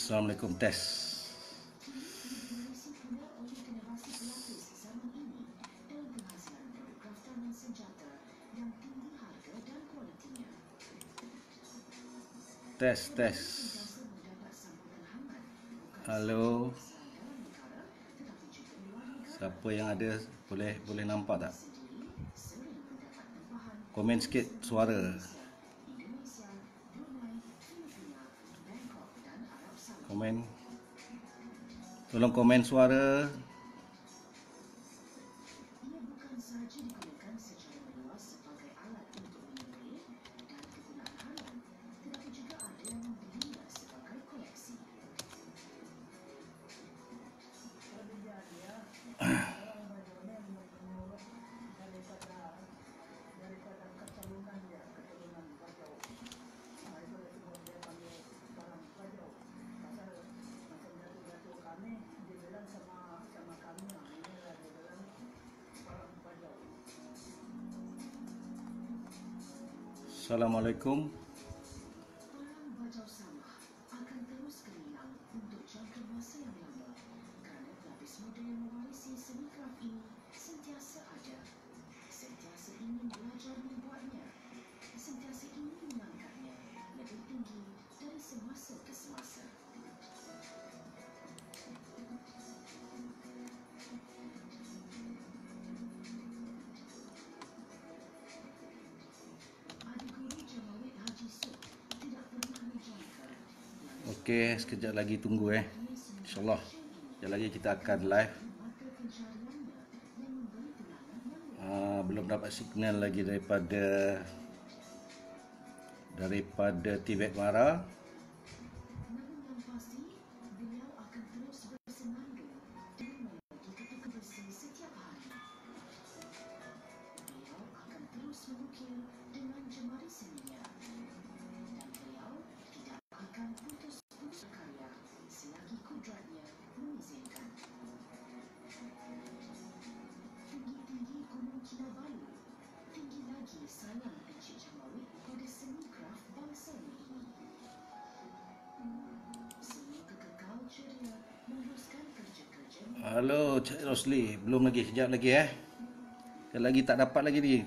Assalamualaikum, tes. Tes. Halo. Siapa yang ada boleh nampak tak? Komen sikit suara. Komen. Tolong komen suara. Assalamualaikum. Okey, sekejap lagi tunggu InsyaAllah sekejap lagi kita akan live. Belum dapat signal lagi daripada Tibet Mara. Halo Cik Rosli, belum lagi, kejap lagi Sekejap lagi tak dapat lagi ni.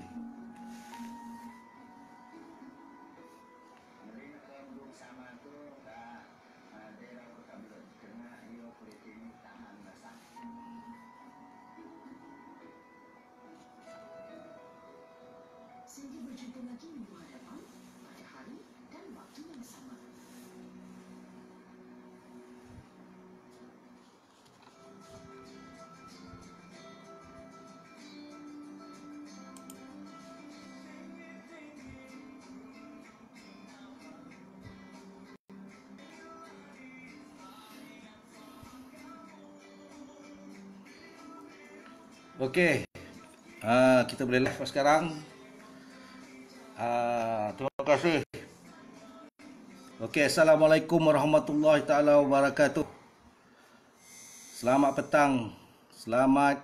Okey, kita boleh live sekarang. Terima kasih. Okey, Assalamualaikum warahmatullahi taala wabarakatuh. Selamat petang. Selamat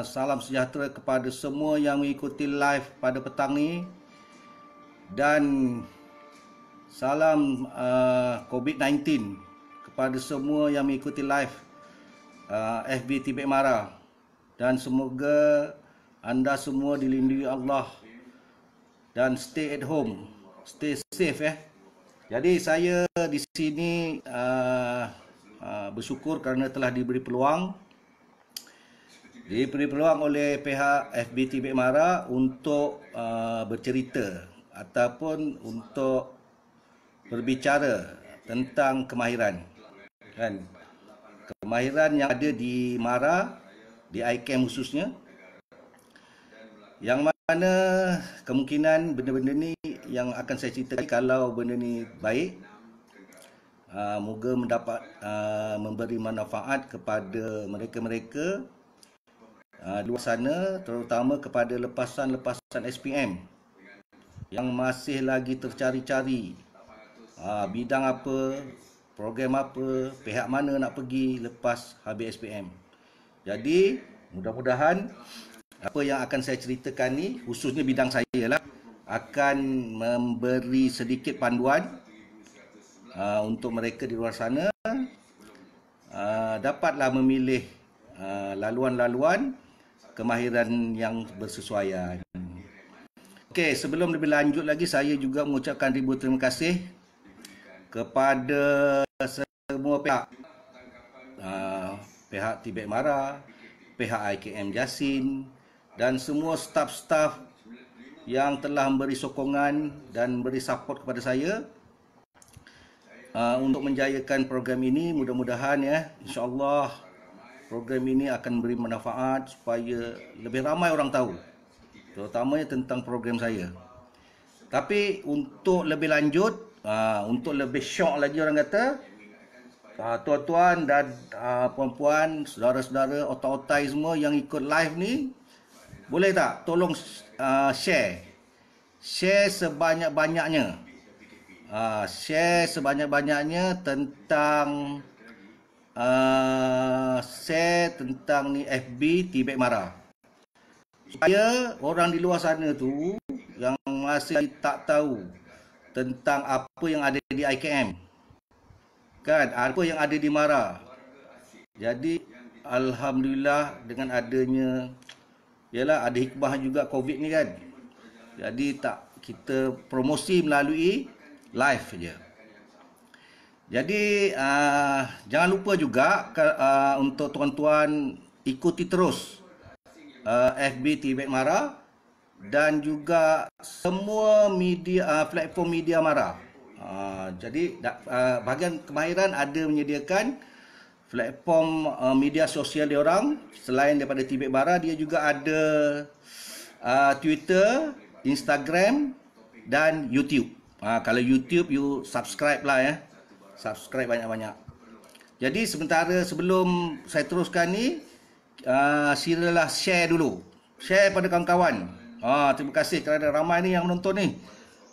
salam sejahtera kepada semua yang mengikuti live pada petang ni. Dan salam COVID-19 kepada semua yang mengikuti live FB Tibet Mara. Dan semoga anda semua dilindungi Allah dan stay at home, stay safe Jadi saya di sini bersyukur kerana telah diberi peluang oleh pihak FB Tibet Mara untuk bercerita ataupun untuk berbicara tentang kemahiran kemahiran yang ada di Mara, di ICAM khususnya, yang mana kemungkinan benda-benda ni yang akan saya ceritakan, kalau benda ni baik, moga mendapat memberi manfaat kepada mereka-mereka di luar sana, terutama kepada lepasan-lepasan SPM yang masih lagi tercari-cari bidang apa, program apa, pihak mana nak pergi lepas habis SPM. Jadi mudah-mudahan apa yang akan saya ceritakan ni, khususnya bidang saya lah, akan memberi sedikit panduan untuk mereka di luar sana dapatlah memilih laluan-laluan kemahiran yang bersesuaian. Okey, sebelum lebih lanjut lagi, saya juga mengucapkan ribu terima kasih kepada semua pihak. Pihak Tibet Mara, pihak IKM Jasin dan semua staf-staf yang telah memberi sokongan dan beri support kepada saya untuk menjayakan program ini. Mudah-mudahan ya, insya-Allah program ini akan beri manfaat supaya lebih ramai orang tahu, terutamanya tentang program saya. Tapi untuk lebih lanjut, untuk lebih syok lagi orang kata, tuan-tuan dan puan-puan, saudara-saudara, otak-otai semua yang ikut live ni, boleh tak tolong share sebanyak-banyaknya. Share sebanyak-banyaknya tentang share tentang ni FB Tibet Mara, supaya orang di luar sana tu yang masih tak tahu tentang apa yang ada di IKM, kan, apa yang ada di Mara. Jadi alhamdulillah dengan adanya, yalah, ada hikmah juga Covid ni kan. Jadi kita promosi melalui live saja. Jadi jangan lupa juga untuk tuan-tuan ikuti terus FB Tibet Mara dan juga semua media, platform media Mara. Jadi bahagian kemahiran ada menyediakan platform media sosial diorang. Selain daripada Tibet Mara, dia juga ada Twitter, Instagram dan YouTube. Kalau YouTube, you subscribe lah ya. Subscribe banyak-banyak. Jadi sementara sebelum saya teruskan ni, silalah share dulu. Share pada kawan-kawan. Terima kasih kerana ramai ni yang menonton ni.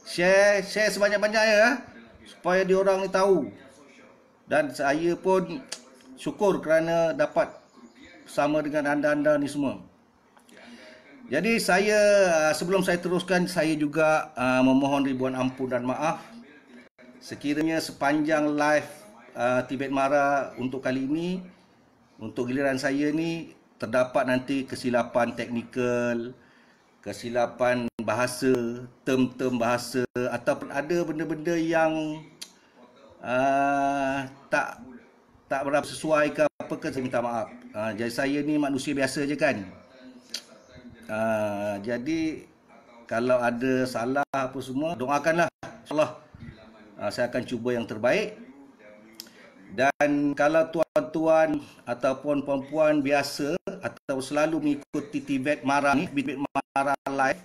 Share sebanyak-banyaknya ya, supaya diorang ni tahu. Dan saya pun syukur kerana dapat bersama dengan anda-anda ni semua. Jadi saya, sebelum saya teruskan, saya juga memohon ribuan ampun dan maaf sekiranya sepanjang live Tibet Mara untuk kali ini, untuk giliran saya ni, terdapat nanti kesilapan teknikal, kesilapan bahasa, term-term bahasa, ataupun ada benda-benda yang tak berapa sesuai ke apa ke, saya minta maaf. Jadi saya ni manusia biasa je kan. Jadi kalau ada salah apa semua, doakanlah, InsyaAllah saya akan cuba yang terbaik. Dan kalau tuan-tuan ataupun puan-puan biasa atau selalu mengikuti Tibet Mara ni, Tibet Mara live,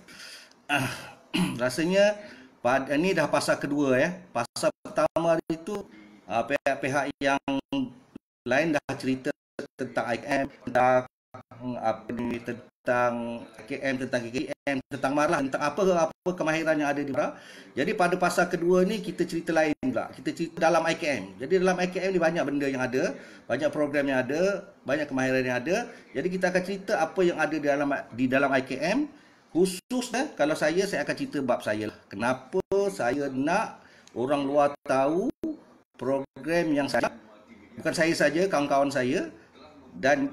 rasanya ini dah pasal kedua ya. Pasal pertama hari itu pihak-pihak yang lain dah cerita tentang IKM, tentang tentang KM, tentang KKM, tentang Mara, tentang apa kemahiran yang ada di Mara. Jadi pada pasal kedua ni kita cerita lain pula. Kita cerita dalam IKM. Jadi dalam IKM ni banyak benda yang ada, banyak program yang ada, banyak kemahiran yang ada. Jadi kita akan cerita apa yang ada di dalam IKM. Khususnya kalau saya akan cerita bab saya. Kenapa saya nak orang luar tahu program yang saya, bukan saya saja, kawan-kawan saya, dan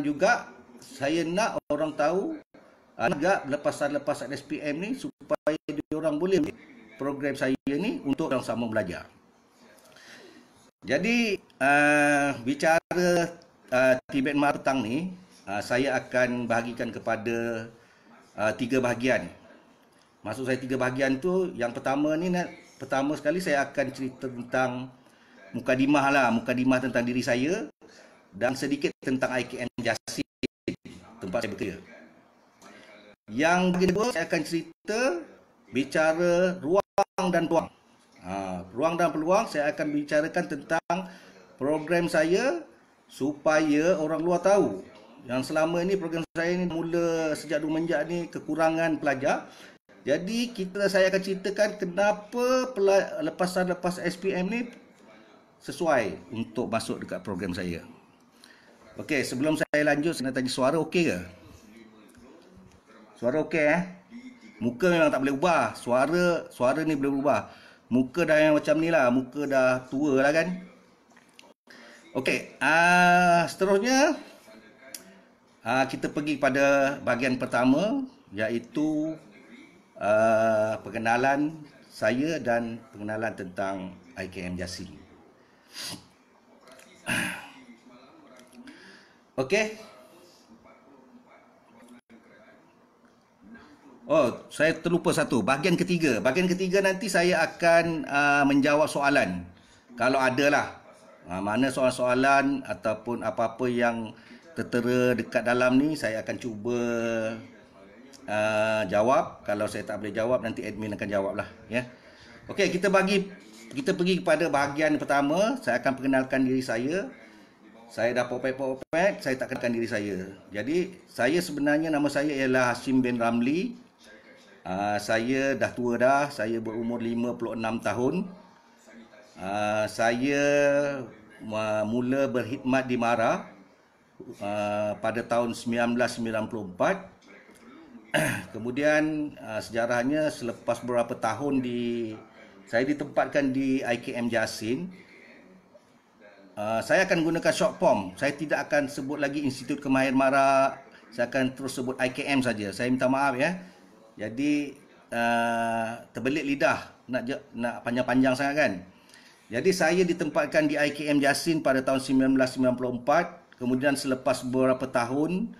juga saya nak orang tahu juga lepasan SPM ni, supaya diorang boleh program saya ni untuk orang sama belajar. Jadi bicara Tibet Mara petang ni, saya akan bahagikan kepada 3 bahagian. Maksud saya 3 bahagian tu, yang pertama ni, pertama sekali saya akan cerita tentang mukadimah tentang diri saya dan sedikit tentang IKM Jasin, tempat saya bekerja. Yang kedua, saya akan cerita bicara ruang dan peluang. Ruang dan peluang, saya akan bicarakan tentang program saya supaya orang luar tahu. Yang selama ini program saya ni mula sejak semenjak ni kekurangan pelajar. Jadi saya akan ceritakan kenapa lepasan SPM ni sesuai untuk masuk dekat program saya. Okey, sebelum saya lanjut, saya nak tanya, suara okey ke? Suara okey Muka memang tak boleh ubah. Suara ni boleh ubah. Muka dah yang macam ni lah. Muka dah tua lah kan. Okey, seterusnya kita pergi pada bahagian pertama, iaitu perkenalan saya dan pengenalan tentang IKM Jasin. Okey. Oh, saya terlupa satu. Bahagian ketiga. Bahagian ketiga nanti saya akan menjawab soalan. Kalau ada lah. Mana soalan-soalan ataupun apa-apa yang tertera dekat dalam ni, saya akan cuba jawab. Kalau saya tak boleh jawab, nanti admin akan jawab lah. Ya. Okey, kita pergi kepada bahagian pertama. Saya akan perkenalkan diri saya. Saya dah popet, saya tak kenalkan diri saya. Jadi, saya sebenarnya nama saya ialah Hashim bin Ramli. Saya dah tua dah, saya berumur 56 tahun. Saya mula berkhidmat di MARA pada tahun 1994. Kemudian sejarahnya selepas beberapa tahun saya ditempatkan di IKM Jasin. Saya akan gunakan short form. Saya tidak akan sebut lagi Institut Kemahiran MARA. Saya akan terus sebut IKM saja. Saya minta maaf ya. Jadi terbelit lidah nak panjang-panjang sangat kan. Jadi saya ditempatkan di IKM Jasin pada tahun 1994. Kemudian selepas beberapa tahun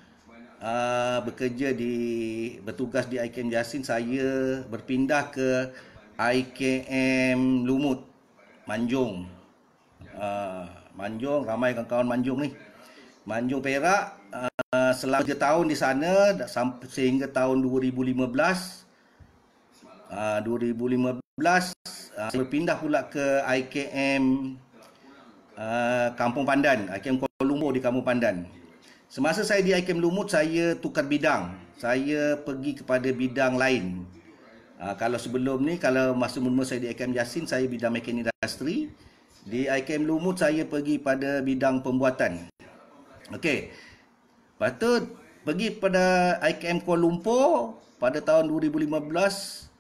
bertugas di IKM Jasin, saya berpindah ke IKM Lumut, Manjung. Manjung, ramai kawan-kawan Manjung ni. Manjung Perak, selama 3 tahun di sana sehingga tahun 2015. 2015 saya berpindah pula ke IKM Kampung Pandan, IKM Kuala Lumpur di Kampung Pandan. Semasa saya di IKM Lumut, saya tukar bidang. Saya pergi kepada bidang lain. Kalau sebelum ni, kalau masa mula saya di IKM Jasin, saya bidang mekanik industri. Di IKM Lumut, saya pergi pada bidang pembuatan. Okey. Lepas tu, pergi pada IKM Kuala Lumpur pada tahun 2015.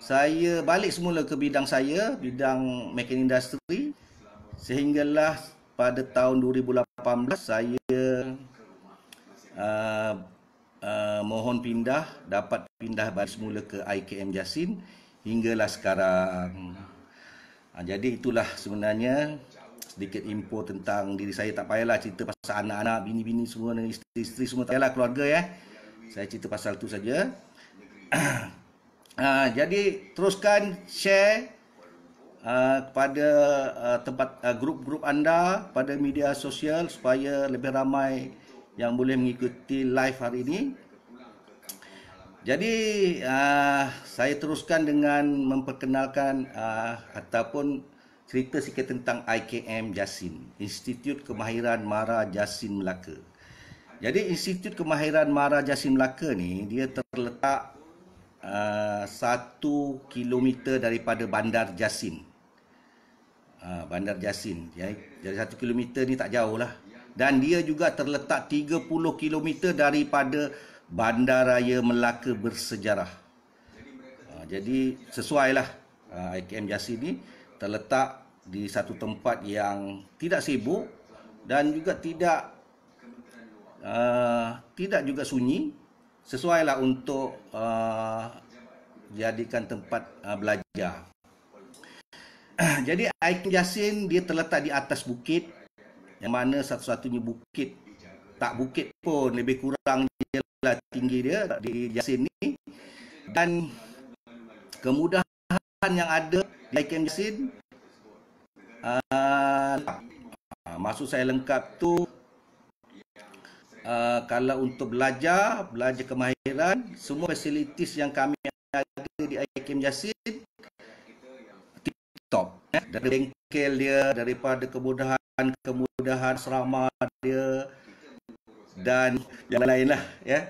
Saya balik semula ke bidang saya, bidang mekanik industri. Sehinggalah pada tahun 2018, saya mohon dapat pindah balik semula ke IKM Jasin hinggalah sekarang. Jadi itulah sebenarnya sedikit info tentang diri saya. Tak payahlah cerita pasal anak-anak, bini-bini semua, isteri semua, tak payahlah, keluarga ya. Saya cerita pasal tu saja. Jadi teruskan share kepada grup-grup anda pada media sosial supaya lebih ramai yang boleh mengikuti live hari ini. Jadi saya teruskan dengan memperkenalkan ataupun cerita sikit tentang IKM Jasin, Institut Kemahiran MARA Jasin Melaka. Jadi Institut Kemahiran MARA Jasin Melaka ni dia terletak 1 kilometer daripada Bandar Jasin. Bandar Jasin. Jadi 1 kilometer ni tak jauh lah. Dan dia juga terletak 30 kilometer daripada Bandaraya Melaka Bersejarah. Jadi sesuailah IKM Jasin ni terletak di satu tempat yang tidak sibuk dan juga tidak juga sunyi. Sesuailah untuk jadikan tempat belajar. Jadi IKM Jasin dia terletak di atas bukit, yang mana satu-satunya bukit, tak bukit pun, lebih kurang jelah tinggi dia di Jasin ni. Dan kemudahan yang ada di IKM Jasin, maksud saya lengkap tu, kalau untuk belajar kemahiran, semua fasilitis yang kami ada di IKM Jasin tip-top. Dari bengkel dia, daripada kemudahan asrama dia dan yang lain lah ya.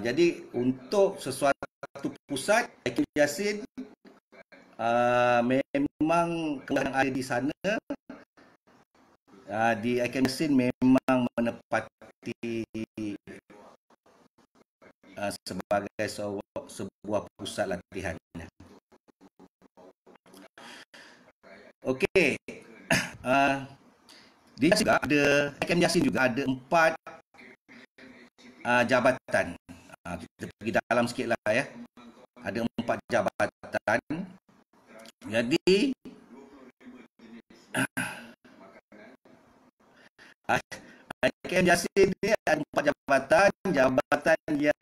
Jadi untuk sesuatu pusat IKM Jasin, memang yang ada di sana di IKM Jasin memang menepati sebagai sebuah pusat latihan. Okey. Dia juga ada, IKM Yasin juga ada 4 jabatan. Kita pergi dalam sikit lah ya. Ada 4 jabatan. Jadi IKM Yasin ni ada 4 jabatan. Jabatan yang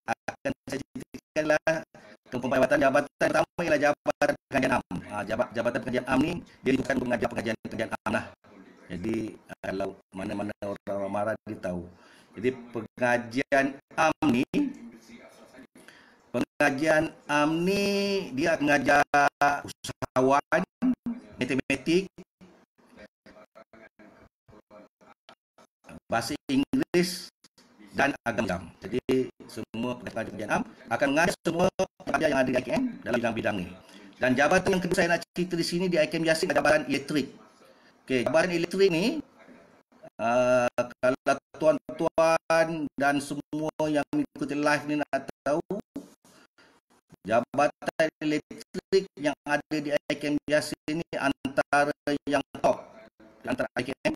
akan saya ceritakan lah. Jabatan pertama ialah Jabatan Pengajian Am. Jabatan Pengajian Am ni dia bukan mengajar pengajian am lah. Jadi kalau mana-mana orang marah dia tahu. Jadi pengajian am ni dia mengajar usahawan, matematik, bahasa Inggeris dan agama. Jadi semua pengajian am akan mengajar semua pelajar yang ada di IKM dalam bidang-bidang ni. Dan jabatan yang kedua saya nak cerita di sini di IKM Yasin adalah jabatan elektrik. Okey, jabatan elektrik ni kalau tuan-tuan dan semua yang mengikuti live ni nak tahu, jabatan elektrik yang ada di IKM Yasin ni antara yang top antara IKM.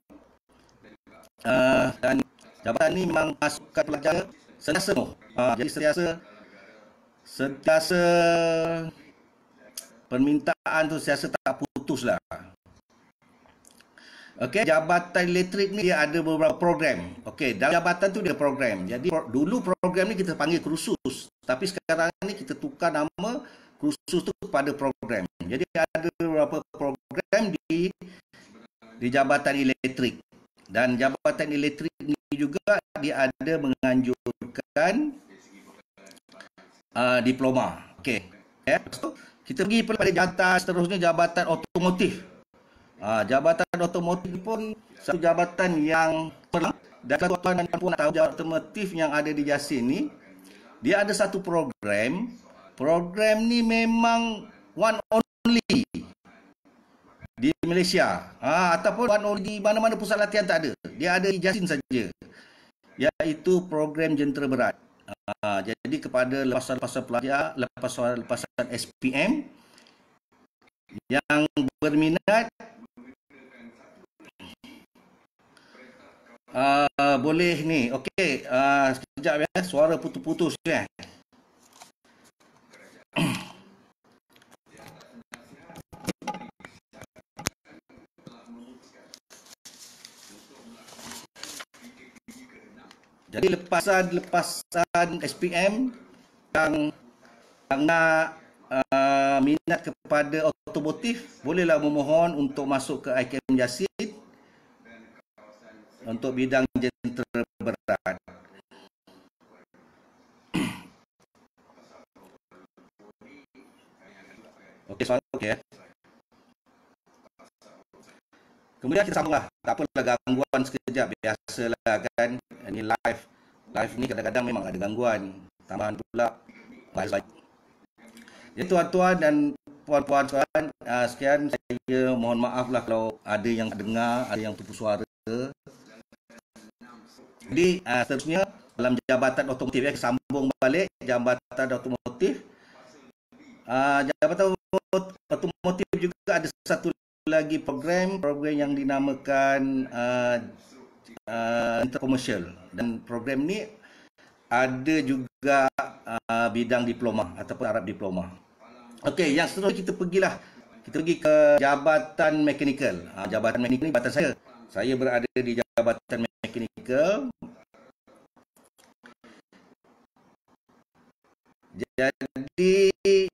Dan jabatan ni memang masukkan pelajar sentiasa jadi sentiasa permintaan tu sentiasa tak putus lah. Okey, jabatan elektrik ni dia ada beberapa program. Okey, dalam jabatan tu dia program. Jadi dulu program ni kita panggil kursus, tapi sekarang ni kita tukar nama kursus tu kepada program. Jadi ada beberapa program di jabatan elektrik. Dan jabatan elektrik ni juga dia ada menganjurkan diploma. Okey. Ya. Kita pergi pada jabatan seterusnya, jabatan otomotif. Jabatan otomotif pun satu jabatan yang perang. Dan tuan-tuan dan puan nak tahu jabatan otomotif yang ada di Yasin ni, dia ada satu program. Program ni memang one only di Malaysia. Ataupun one only di mana-mana pusat latihan tak ada. Dia ada di Yasin saja. Iaitu program jentera berat. Jadi kepada lepasan-lepasan pelajar, lepasan SPM yang berminat, boleh ni. Okey, sekejap ya, suara putus-putus ya. Jadi lepasan SPM yang nak minat kepada otomotif, bolehlah memohon untuk masuk ke IKM Yasin untuk bidang jentera berat. Okey, soalan okey ya. Kemudian kita sambunglah. Tak apalah, gangguan sekejap, biasalah kan. Ini live ni kadang-kadang memang ada gangguan. Tambahan pula baik. Jadi tuan-tuan dan puan-puan sekalian, sekian, saya mohon maaf lah kalau ada yang dengar, ada yang tupu suara. Jadi seterusnya dalam jabatan otomotif ya, sambung balik jabatan otomotif. Jabatan otomotif juga ada satu lagi program yang dinamakan interkomersial, dan program ni ada juga bidang diploma ataupun taraf diploma. Okey, yang seterusnya kita pergi ke jabatan mekanikal. Jabatan mekanikal ni jabatan saya berada di jabatan mekanikal. Jadi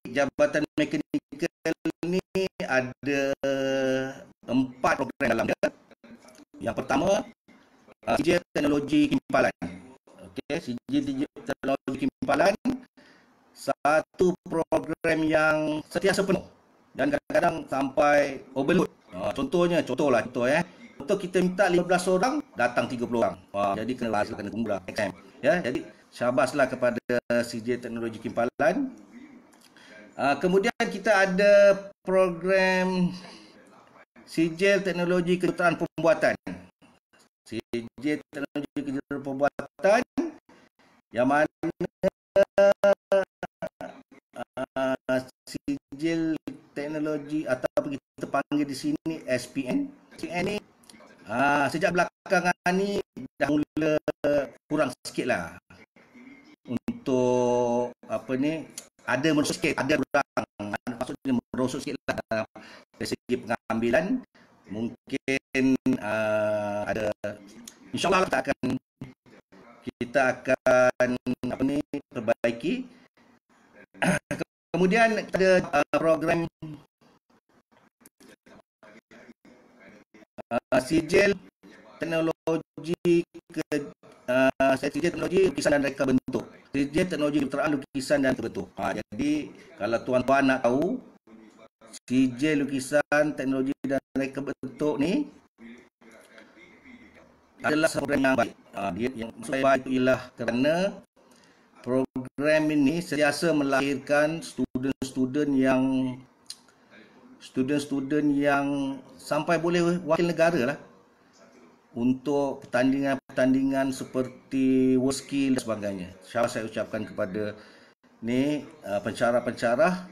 jabatan mekanikal ni ada 4 program dalam dia. Yang pertama, sijil teknologi kimpalan. Okey, sijil teknologi kimpalan satu program yang sentiasa penuh dan kadang-kadang sampai overload. Contoh ya. Contoh kita minta 15 orang, datang 30 orang. Jadi kena tunggu lah exam. Ya, jadi syabaslah kepada sijil teknologi kimpalan. Kemudian kita ada program sijil teknologi kejuruteraan pembuatan. Sijil teknologi kejuruteraan pembuatan yang mana sijil teknologi atau kita panggil di sini SPN. SPN ni Sejak belakangan ni dah mula kurang sikit lah. Untuk apa ni, ada merosot sikit, ada kurang. Maksudnya merosot sikit lah dari segi pengambilan. Mungkin ada, insyaAllah kita akan apa ni, perbaiki. Kemudian ada program sijil teknologi sijil teknologi lukisan dan reka bentuk. Sijil teknologi kejuruteraan lukisan dan reka bentuk. Jadi kalau tuan-tuan nak tahu sijil lukisan teknologi dan reka bentuk ni adalah program yang baik. Yang baik itu ialah kerana program ini sentiasa melahirkan student-student yang sampai boleh wakil negara lah untuk pertandingan-pertandingan seperti WorldSkill dan sebagainya. InsyaAllah saya ucapkan kepada ni pensyarah-pensyarah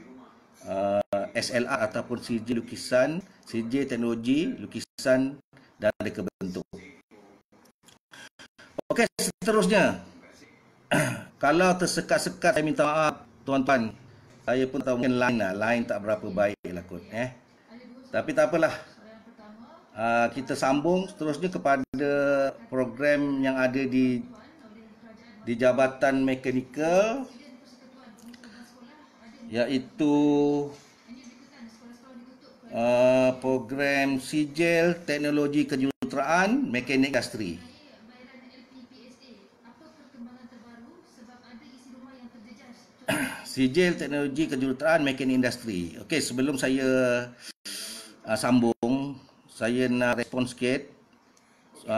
SLR ataupun sijil lukisan, sijil teknologi lukisan dan reka bentuk. Okey, seterusnya. Kalau tersekat-sekat saya minta maaf tuan-tuan. Saya pun tahu mungkin line tak berapa baik lah kot. Tapi tak apalah. Kita sambung seterusnya kepada program yang ada di Jabatan Mekanikal, iaitu program sijil teknologi kejuruteraan mekanik industri. Sijil teknologi kejuruteraan mekanik industri. Okey, sebelum saya sambung, saya nak respon sikit.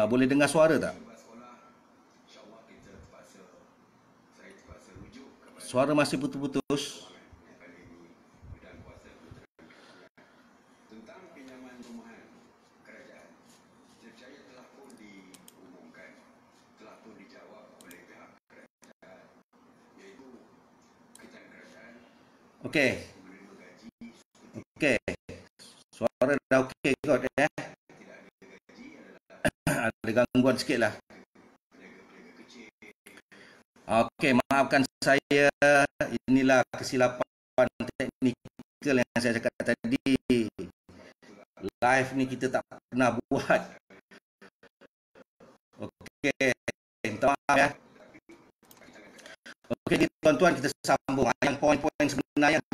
Boleh dengar suara tak? Suara masih putus-putus. Okey. Suara dah okey kot ada gangguan sikit lah. Okey, maafkan saya. Inilah kesilapan teknikal yang saya cakap tadi. Live ni kita tak pernah buat. Okey, minta maaf ya. Okey, tuan-tuan, kita sambung. Yang poin-poin sebenarnya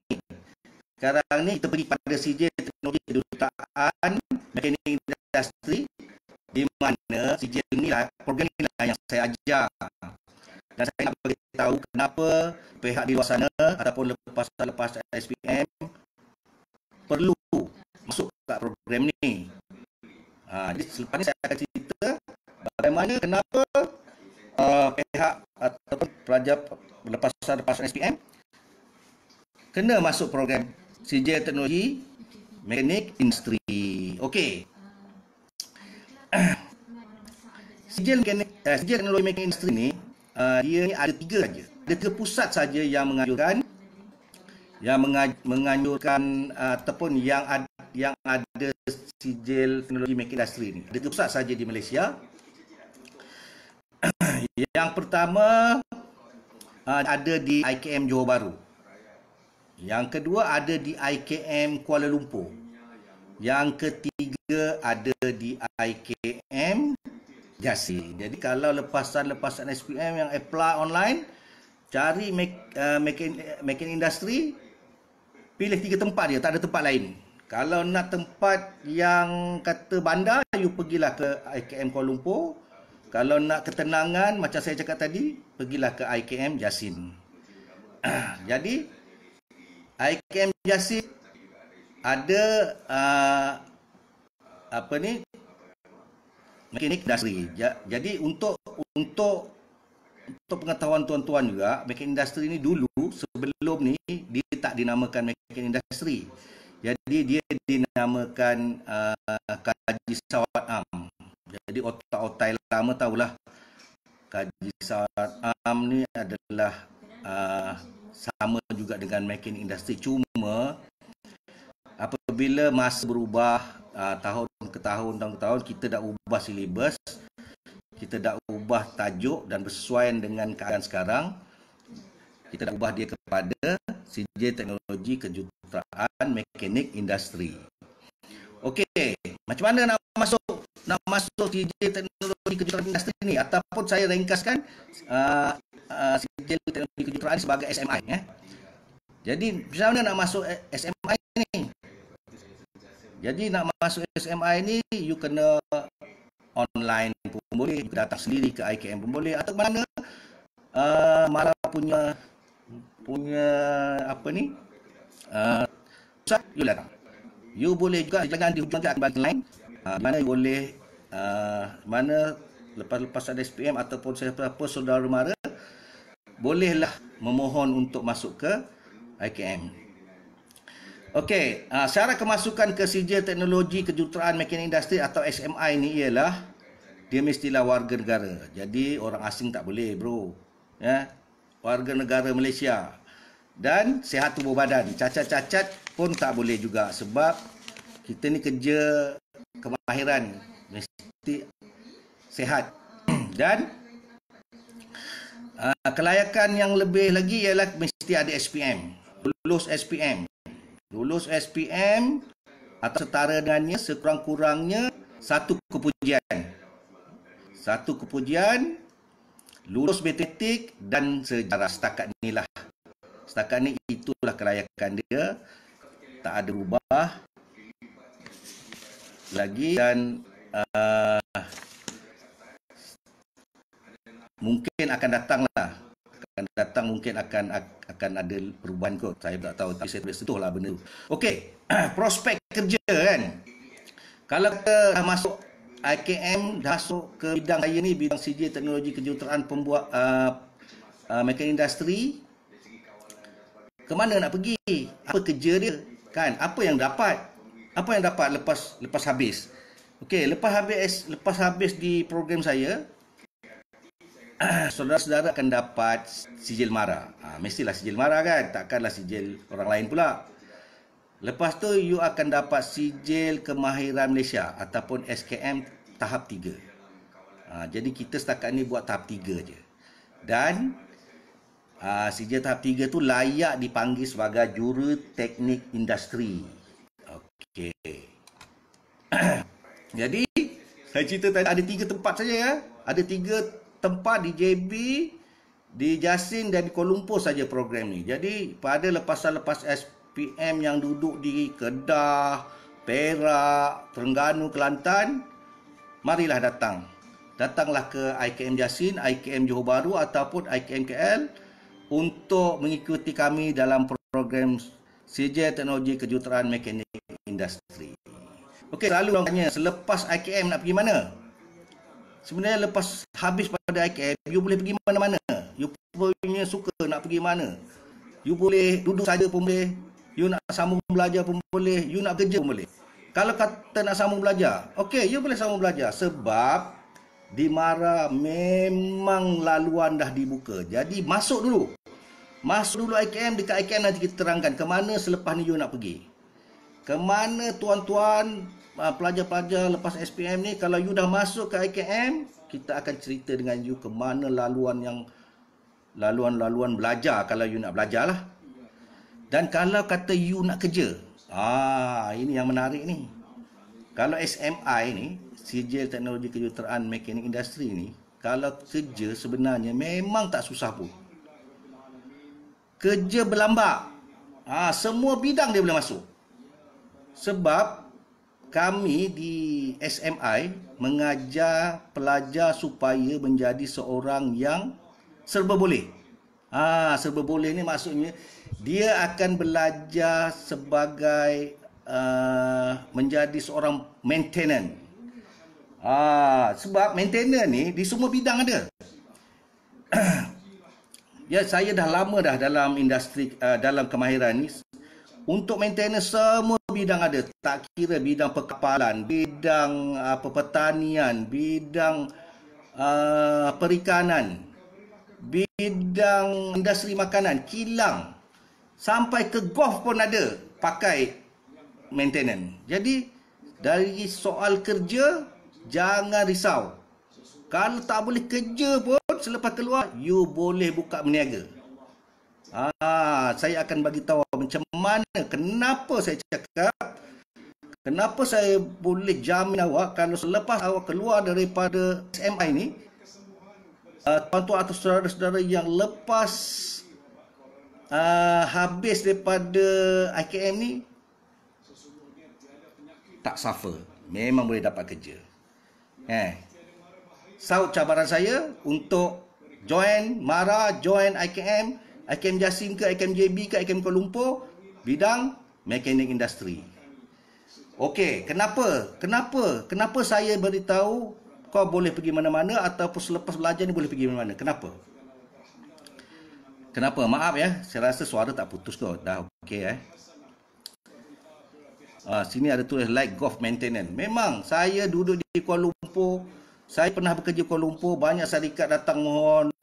ni. Sekarang ni kita pergi pada sijil teknologi kejuruteraan mekanik industri, di mana sijil ni lah, program ni lah yang saya ajar. Dan saya nak beritahu kenapa pihak di luar sana ataupun lepas SPM perlu masuk ke program ni. Jadi selepas ni saya akan cerita bagaimana kenapa pihak ataupun pelajar lepas SPM kena masuk program sijil teknologi mekanik industri. Okey. Sijil teknologi mekanik industri ni dia ni ada 3 saja. Ada 3 pusat saja yang menganjurkan ataupun yang ada sijil teknologi mekanik industri ni. Ada 3 pusat saja di Malaysia. Yang pertama ada di IKM Johor Bahru. Yang kedua ada di IKM Kuala Lumpur. Yang ketiga ada di IKM Jasin. Jadi kalau lepasan SPM yang apply online, cari mekanik industri, pilih 3 tempat dia, tak ada tempat lain. Kalau nak tempat yang kata bandar, you pergilah ke IKM Kuala Lumpur. Kalau nak ketenangan, macam saya cakap tadi, pergilah ke IKM Jasin. Jadi IKM Jasin ada mekanik industri. Jadi untuk pengetahuan tuan-tuan juga, mekanik industri ni dulu sebelum ni dia tak dinamakan mekanik industri. Jadi dia dinamakan kaji sawat am. Jadi otak-otak lama tahulah kaji sawat am ni adalah sama juga dengan mekanik industri. Cuma apabila masa berubah, tahun ke tahun kita dah ubah silibus, kita dah ubah tajuk dan bersesuaian dengan keadaan sekarang. Kita dah ubah dia kepada CJ Teknologi Kejuruteraan Mekanik Industri. Okey, macam mana nak masuk CJ Teknologi Kejuruteraan Industri ni, ataupun saya ringkaskan CJ Teknologi Kejuruteraan sebagai SMI Jadi macam mana nak masuk SMI ni? Jadi nak masuk SMI ni, you kena online pun boleh, you datang sendiri ke IKM pun boleh, atau mana Mara punya apa ni, you datang. You boleh juga, jangan di hujung akan bagi line, mana boleh, mana lepas ada SPM ataupun siapa saudara mara, bolehlah memohon untuk masuk ke IKM. Okey, syarat kemasukan ke CJ Teknologi Kejuruteraan Mekanik Industri atau SMI ni ialah dia mestilah warga negara. Jadi orang asing tak boleh, bro. Warga negara Malaysia. Dan sihat tubuh badan. Cacat-cacat pun tak boleh juga, sebab kita ni kerja kemahiran, mesti sihat. Dan kelayakan yang lebih lagi ialah mesti ada SPM. Lulus SPM atau setara dengannya, sekurang-kurangnya satu kepujian, lulus matematik dan sejarah. Setakat ni itulah kelayakan dia, tak ada ubah lagi. Dan mungkin akan datang mungkin akan ada perubahan kot, saya tak tahu, tapi saya boleh sentuh lah benda tu. Okey, prospek kerja kan, kalau kita masuk IKM, dah masuk ke bidang saya ni, bidang CJ Teknologi Kejuruteraan Mekanik Industri, ke mana nak pergi, apa kerja dia kan, apa yang dapat lepas habis. Okey, lepas habis di program saya, saudara-saudara akan dapat sijil mara. Mestilah sijil mara kan, takkanlah sijil orang lain pula. Lepas tu you akan dapat sijil kemahiran Malaysia ataupun SKM tahap 3. Jadi kita setakat ni buat tahap 3 je. Dan sijil tahap 3 tu layak dipanggil sebagai juruteknik industri. Okey. Jadi saya cerita tadi ada 3 tempat saja ya. Ada 3 tempat di JB, di Jasin dan di Kuala Lumpur saja program ni. Jadi pada lepas SPM yang duduk di Kedah, Perak, Terengganu, Kelantan, marilah datanglah ke IKM Jasin, IKM Johor Bahru ataupun IKM KL untuk mengikuti kami dalam program CJ Teknologi Kejuruteraan Mekanik Industri. Okey, selalu orang tanya, selepas IKM nak pergi mana? Sebenarnya lepas habis pada IKM, you boleh pergi mana-mana. You punya suka nak pergi mana. You boleh duduk saja pun boleh. You nak sambung belajar pun boleh. You nak kerja pun boleh. Kalau kata nak sambung belajar, okey, you boleh sambung belajar. Sebab di Mara memang laluan dah dibuka. Jadi masuk dulu IKM. Dekat IKM nanti kita terangkan ke mana selepas ni you nak pergi. Ke mana tuan-tuan, pelajar-pelajar lepas SPM ni, kalau you dah masuk ke IKM, kita akan cerita dengan you ke mana laluan belajar kalau you nak belajar lah. Dan kalau kata you nak kerja, ini yang menarik ni. Kalau SMI ni, CJ Teknologi Kejuruteraan Mekanik Industri ni, kalau kerja sebenarnya memang tak susah pun. Kerja berlambak. Semua bidang dia boleh masuk. Sebab kami di SMI mengajar pelajar supaya menjadi seorang yang serba boleh. Serba boleh ni maksudnya dia akan belajar sebagai menjadi seorang maintenance. Sebab maintenance ni di semua bidang ada. Ya, saya dah lama dah dalam industri, dalam kemahiran ni. Untuk maintenance semua bidang ada. Tak kira bidang perkapalan, bidang pertanian, bidang perikanan, bidang industri makanan, kilang, sampai ke golf pun ada pakai maintenance. Jadi dari soal kerja, jangan risau. Kalau tak boleh kerja pun, selepas keluar, you boleh buka berniaga. Saya akan bagi tahu macam mana, kenapa saya cakap, kenapa saya boleh jamin awak kalau selepas awak keluar daripada SMI ni, tuan-tuan atau saudara-saudara yang lepas habis daripada IKM ni, tak suffer, memang boleh dapat kerja. Saut cabaran saya untuk join MARA, join IKM, IKM Jasim ke, IKM JB ke, IKM Kuala Lumpur, bidang mekanik industri. Okey, kenapa saya beritahu kau boleh pergi mana-mana ataupun selepas belajar ni boleh pergi mana-mana? Kenapa? Maaf ya, saya rasa suara tak putus kau. Dah okey sini ada tulis like golf maintenance. Memang saya duduk di Kuala Lumpur, saya pernah bekerja Kuala Lumpur, banyak syarikat datang mohon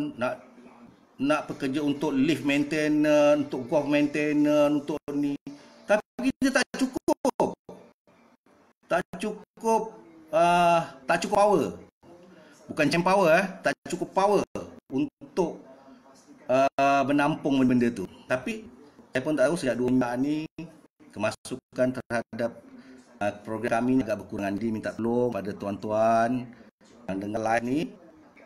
nak bekerja untuk lift maintenance, untuk golf maintenance, untuk ni. Tapi kita tak cukup. Tak cukup power. Bukan macam power tak cukup power untuk menampung benda tu. Tapi saya pun tahu sejak 2 minggu ni kemasukan terhadap program kami agak berkurang. Jadi minta tolong pada tuan-tuan yang dengar live ni,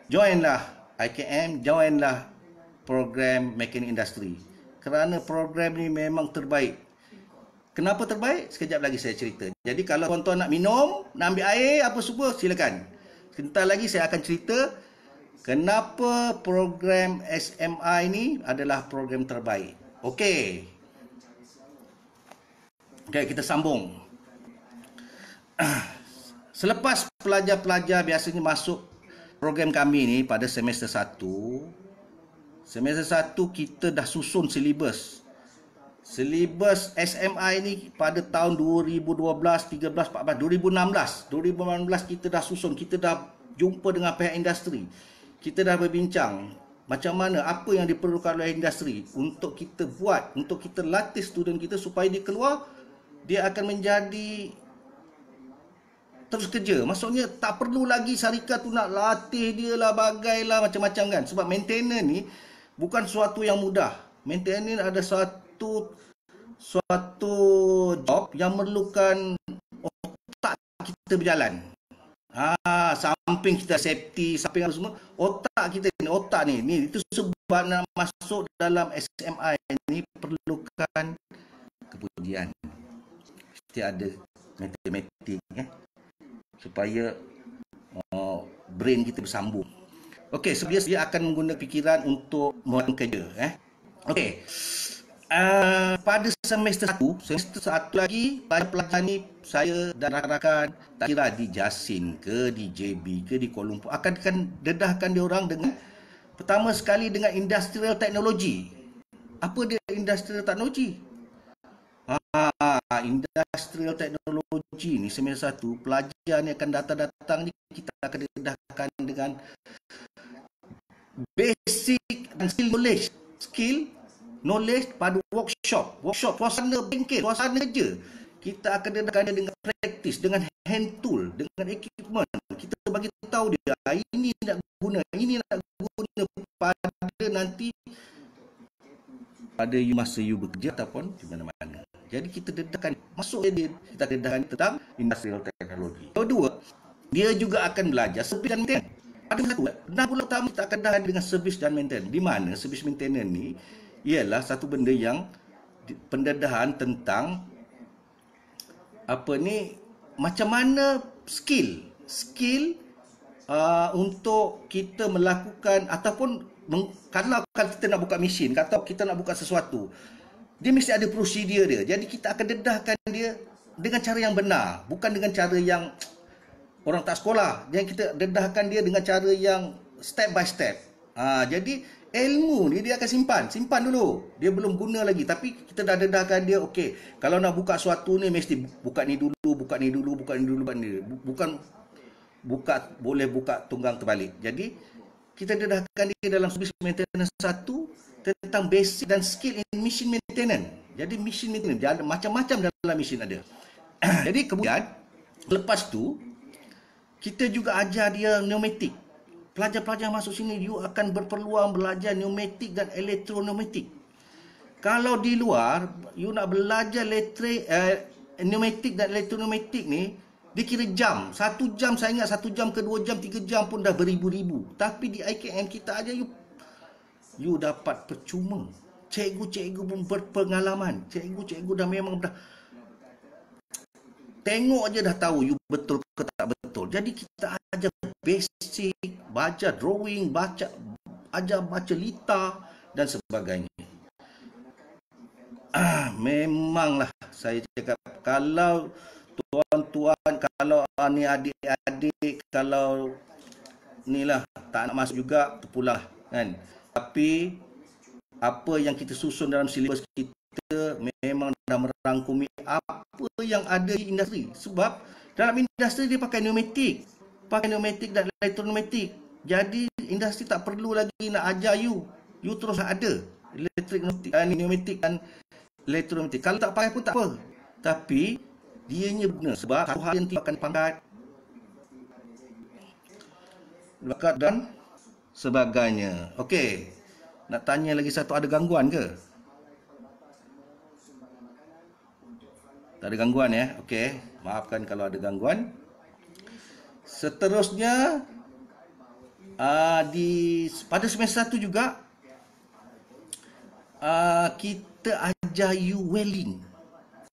joinlah IKM, joinlah program mekanik industri. Kerana program ni memang terbaik. Kenapa terbaik? Sekejap lagi saya cerita. Jadi kalau tuan-tuan nak minum, nak ambil air, apa semua, silakan. Sebentar lagi saya akan cerita kenapa program SMI ni adalah program terbaik. Okey. Okey, kita sambung. Selepas pelajar-pelajar biasanya masuk program kami ni pada semester 1, semester 1 kita dah susun silibus. Silibus SMI ni pada tahun 2012, 13, 14, 2016 kita dah susun, kita dah jumpa dengan pihak industri. Kita dah berbincang macam mana, apa yang diperlukan oleh industri untuk kita buat, untuk kita latih student kita supaya dia keluar, dia akan menjadi terus kerja. Maksudnya tak perlu lagi syarikat tu nak latih dia lah, bagailah macam-macam kan. Sebab maintenance ni bukan suatu yang mudah. Maintenance ada suatu job yang memerlukan otak kita berjalan. Samping kita safety, samping apa semua, otak kita ni, itu sebab nak masuk dalam SMI ni perlukan kepujian. Mesti ada matematik supaya brain kita bersambung. Okey, so dia akan menggunakan fikiran untuk membuat kerja. Okey. Pada semester 1 lagi, pelajar ni saya dan rakan-rakan, tak kira di Jasin ke, di JB ke, di Kuala Lumpur, akan dedahkan dia orang dengan, pertama sekali dengan industrial technology. Apa dia industrial technology? Industrial technology ni semester 1, pelajar ni akan datang ni, kita akan dedahkan dengan basic dan skill knowledge pada workshop, suasana bengkel, suasana kerja. Kita akan dedahkan dia dengan praktis, dengan hand tool, dengan equipment. Kita bagi tahu dia ini nak guna pada nanti pada masa you bekerja ataupun di mana-mana. Jadi kita dedahkan, masuk kita dedahkan tentang industrial technology. Kedua, dia juga akan belajar service dan maintenance. Pada satu, 6 bulan pertama kita akan dedahkan dengan service dan maintenance. Di mana service maintenance ni ialah satu benda yang pendedahan tentang macam mana skill untuk kita melakukan, ataupun kalau kita nak buka mesin, atau kita nak buka sesuatu, dia mesti ada prosedur dia. Jadi kita akan dedahkan dia dengan cara yang benar, bukan dengan cara yang orang tak sekolah. Yang kita dedahkan dia dengan cara yang step by step. Jadi ilmu ni dia akan simpan dulu. Dia belum guna lagi, tapi kita dah dedahkan dia, okey, kalau nak buka suatu ni mesti buka ni dulu. Bukan boleh buka tunggang terbalik. Jadi kita dedahkan dia dalam service maintenance 1 tentang basic dan skill in machine maintenance. Jadi machine maintenance dia ada macam-macam dalam mesin ada. Jadi kemudian Lepas tu, kita juga ajar dia pneumatik. Pelajar-pelajar masuk sini, you akan berpeluang belajar pneumatik dan elektroneumatik. Kalau di luar, you nak belajar pneumatik dan elektroneumatik ni, dia kira jam. 1 jam, saya ingat 1 jam ke 2 jam, 3 jam pun dah beribu-ribu. Tapi di IKM kita aja you dapat percuma. Cikgu-cikgu pun berpengalaman. Cikgu-cikgu dah memang dah tengok aja dah tahu you betul ke tak betul. Jadi kita ajar basic, baca drawing, ajar baca lita dan sebagainya. Memanglah saya cakap, kalau tuan-tuan, kalau ni adik-adik, kalau ni lah tak nak masuk juga, terpulang kan. Tapi apa yang kita susun dalam silibus kita memang dah merangkumi apa yang ada di industri. Sebab dalam industri dia pakai pneumatik dan elektroneumatik. Jadi industri tak perlu lagi nak ajar you terus ada pneumatik dan elektronik. Kalau tak pakai pun tak apa. Tapi dianya berguna sebab satu hari nanti akan pangkat dan sebagainya. Okey. Nak tanya lagi satu, ada gangguan ke? Tak ada gangguan ya? Okey. Maafkan kalau ada gangguan. Seterusnya pada semester 1 juga kita ajar you welding.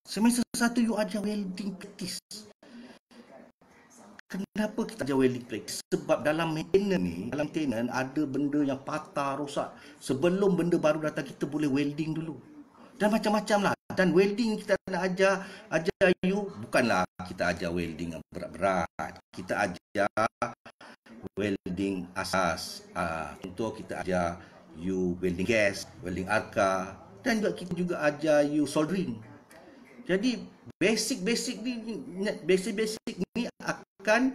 Semester 1 you ajar welding practice. Kenapa kita ajar welding practice? Sebab dalam maintenance ada benda yang patah, rosak. Sebelum benda baru datang, kita boleh welding dulu. Dan macam-macam lah. Dan welding kita nak ajar you, bukanlah kita ajar welding yang berat-berat. Kita ajar welding asas. Contoh kita ajar you welding gas, welding arka, dan juga kita juga ajar you soldering. Jadi basic ni akan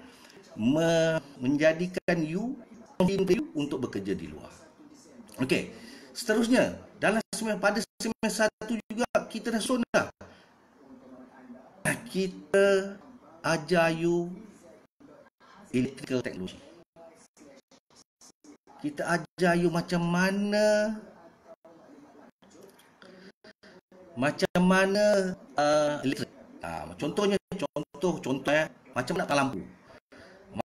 menjadikan you untuk bekerja di luar. Okey. Seterusnya, pada semester 1 juga kita dah sunnah. Kita ajar you electrical technology. Kita ajar you macam mana elektrik. Contohnya macam mana nak pasang lampu,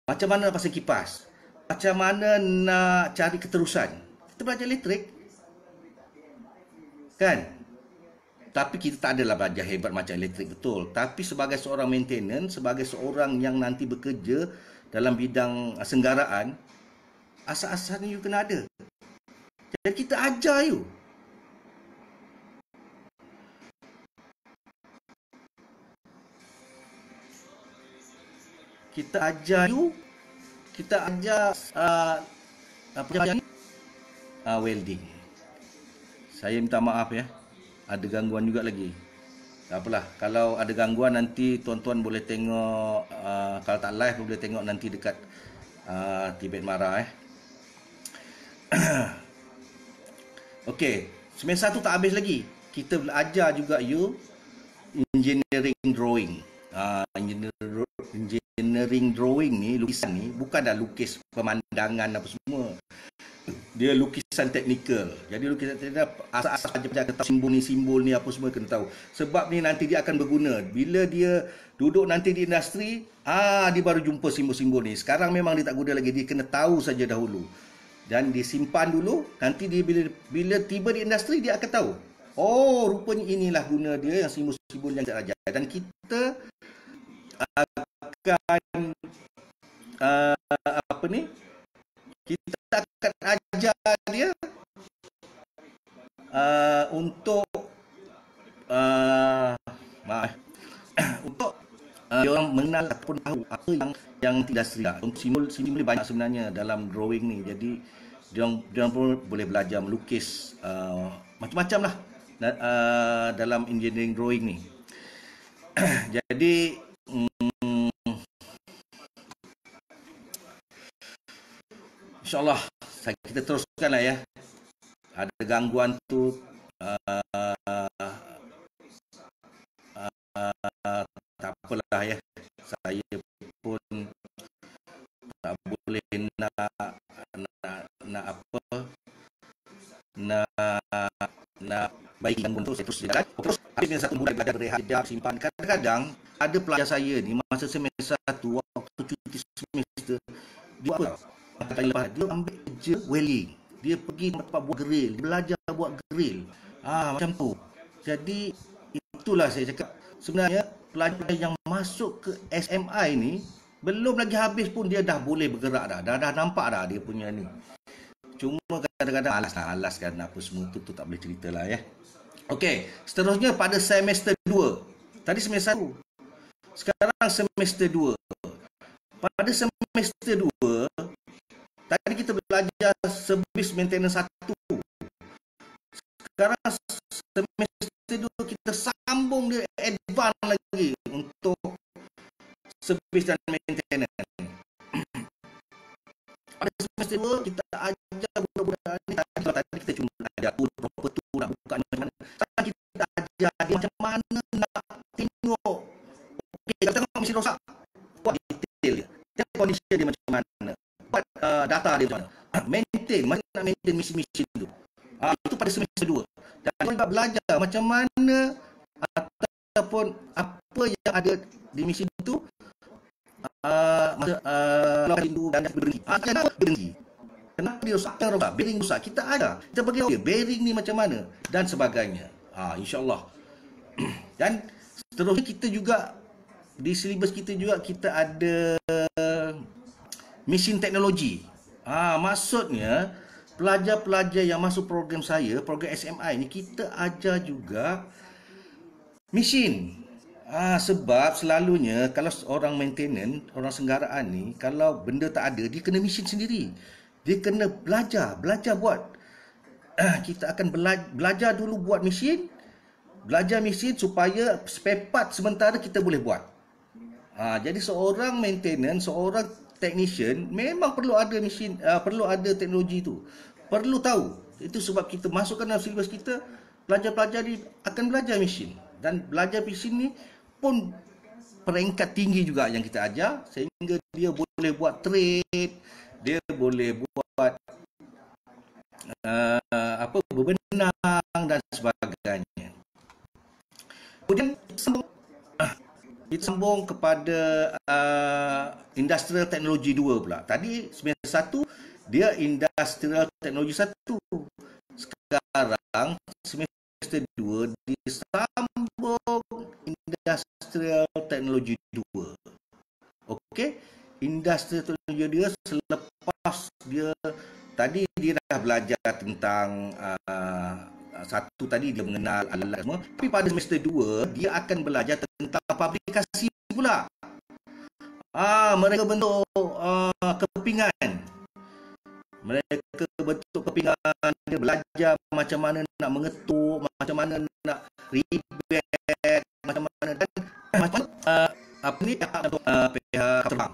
macam mana nak pasang kipas, macam mana nak cari keterusan. Kita belajar elektrik kan. Tapi kita tak adalah belajar hebat macam elektrik betul. Tapi sebagai seorang maintenance, sebagai seorang yang nanti bekerja dalam bidang senggaraan, asas-asas ni you kena ada. Jadi kita ajar you. Kita ajar welding. Saya minta maaf ya, ada gangguan juga lagi. Tak apalah, kalau ada gangguan nanti tuan-tuan boleh tengok, kalau tak live boleh tengok nanti dekat Tibet Mara Okey, semester 1 tak habis lagi. Kita belajar juga you engineering drawing. Engineering drawing ni, lukisan ni bukanlah lukis pemandangan apa semua. Dia lukisan teknikal. Jadi lukisan teknikal asal-asal saja kena tahu simbol ni apa semua kena tahu. Sebab ni nanti dia akan berguna. Bila dia duduk nanti di industri, dia baru jumpa simbol-simbol ni. Sekarang memang dia tak guna lagi, dia kena tahu saja dahulu. Dan disimpan dulu, nanti dia bila tiba di industri dia akan tahu. Oh, rupanya inilah guna dia yang simbol-simbol yang kita ajar. Dan kita akan kita akan ajar dia untuk dia orang mengenal ataupun tahu apa yang industri. Untuk simbol banyak sebenarnya dalam drawing ni. Jadi dia orang pun boleh belajar melukis macam-macam lah dalam engineering drawing ni. Jadi InsyaAllah kita teruskan lah ya. Ada gangguan tu tak apalah ya. Saya saya terus jalan. Terus habis semester 1 mulai belajar berehat, sekejap, simpan. Kadang-kadang ada pelajar saya ni masa semester 1 waktu cuti semester dia apa? Kata lepas dia ambil kerja welding. Dia pergi tempat buat grill, belajar buat grill. Macam tu. Jadi itulah saya cakap, sebenarnya pelajar yang masuk ke SMI ni belum lagi habis pun dia dah boleh bergerak dah. Dah nampak dah dia punya ni. Cuma kadang-kadang alas kan apa semua tu tak boleh ceritalah ya. Okey, seterusnya pada semester 2. Tadi semester 1. Sekarang semester 2. Pada semester 2 tadi kita belajar service maintenance 1. Sekarang semester 2 kita sambung dia advance lagi untuk service dan maintenance. Pada semester 2 kita ajar budak-budak ni, tadi kita cuma ajar proper tu nak buka macam mana. Sekarang kita ajar dia macam mana nak tengok. Okey, kalau tengok mesin rosak, buat detail dia. Tengok kondisi dia macam mana. Buat data dia macam mana. Maintain, macam nak maintain mesin-mesin tu. Itu pada semester 2. Dan juga belajar macam mana ataupun apa yang ada di mesin tu masa pintu dan berhenti. Kenapa berhenti? Kenapa dia rosak? Bearing rosak. Kita ada. Kita bagi tahu dia bearing ni macam mana dan sebagainya. InsyaAllah. Dan seterusnya kita juga di silibus kita juga kita ada mesin teknologi. Maksudnya pelajar-pelajar yang masuk program saya, program SMI ni kita ajar juga mesin. Sebab selalunya kalau orang maintenance, orang senggaraan ni, kalau benda tak ada, dia kena mesin sendiri. Dia kena belajar buat. Kita akan belajar dulu buat mesin, belajar mesin supaya spare part sementara kita boleh buat. Jadi seorang maintenance, seorang technician memang perlu ada mesin, perlu ada teknologi tu. Perlu tahu. Itu sebab kita masukkan dalam silibus kita, pelajar-pelajar ni akan belajar mesin. Dan belajar mesin ni pun peringkat tinggi juga yang kita ajar, sehingga dia boleh buat trade, dia boleh buat berbenang dan sebagainya. Kemudian kita sambung kepada Industrial Technology 2 pula. Tadi semester 1 dia Industrial Technology 1. Sekarang semester 2 disambung Industrial Technology 2. Okey, Industrial Technology 2 selepas dia tadi dia dah belajar tentang satu tadi dia mengenal alat semua, tapi pada semester 2 dia akan belajar tentang fabrikasi pula. Mereka bentuk kepingan. Mereka bentuk kepingan, dia belajar macam mana nak mengetuk, macam mana nak rebate, macam mana dan macam pihak terbang,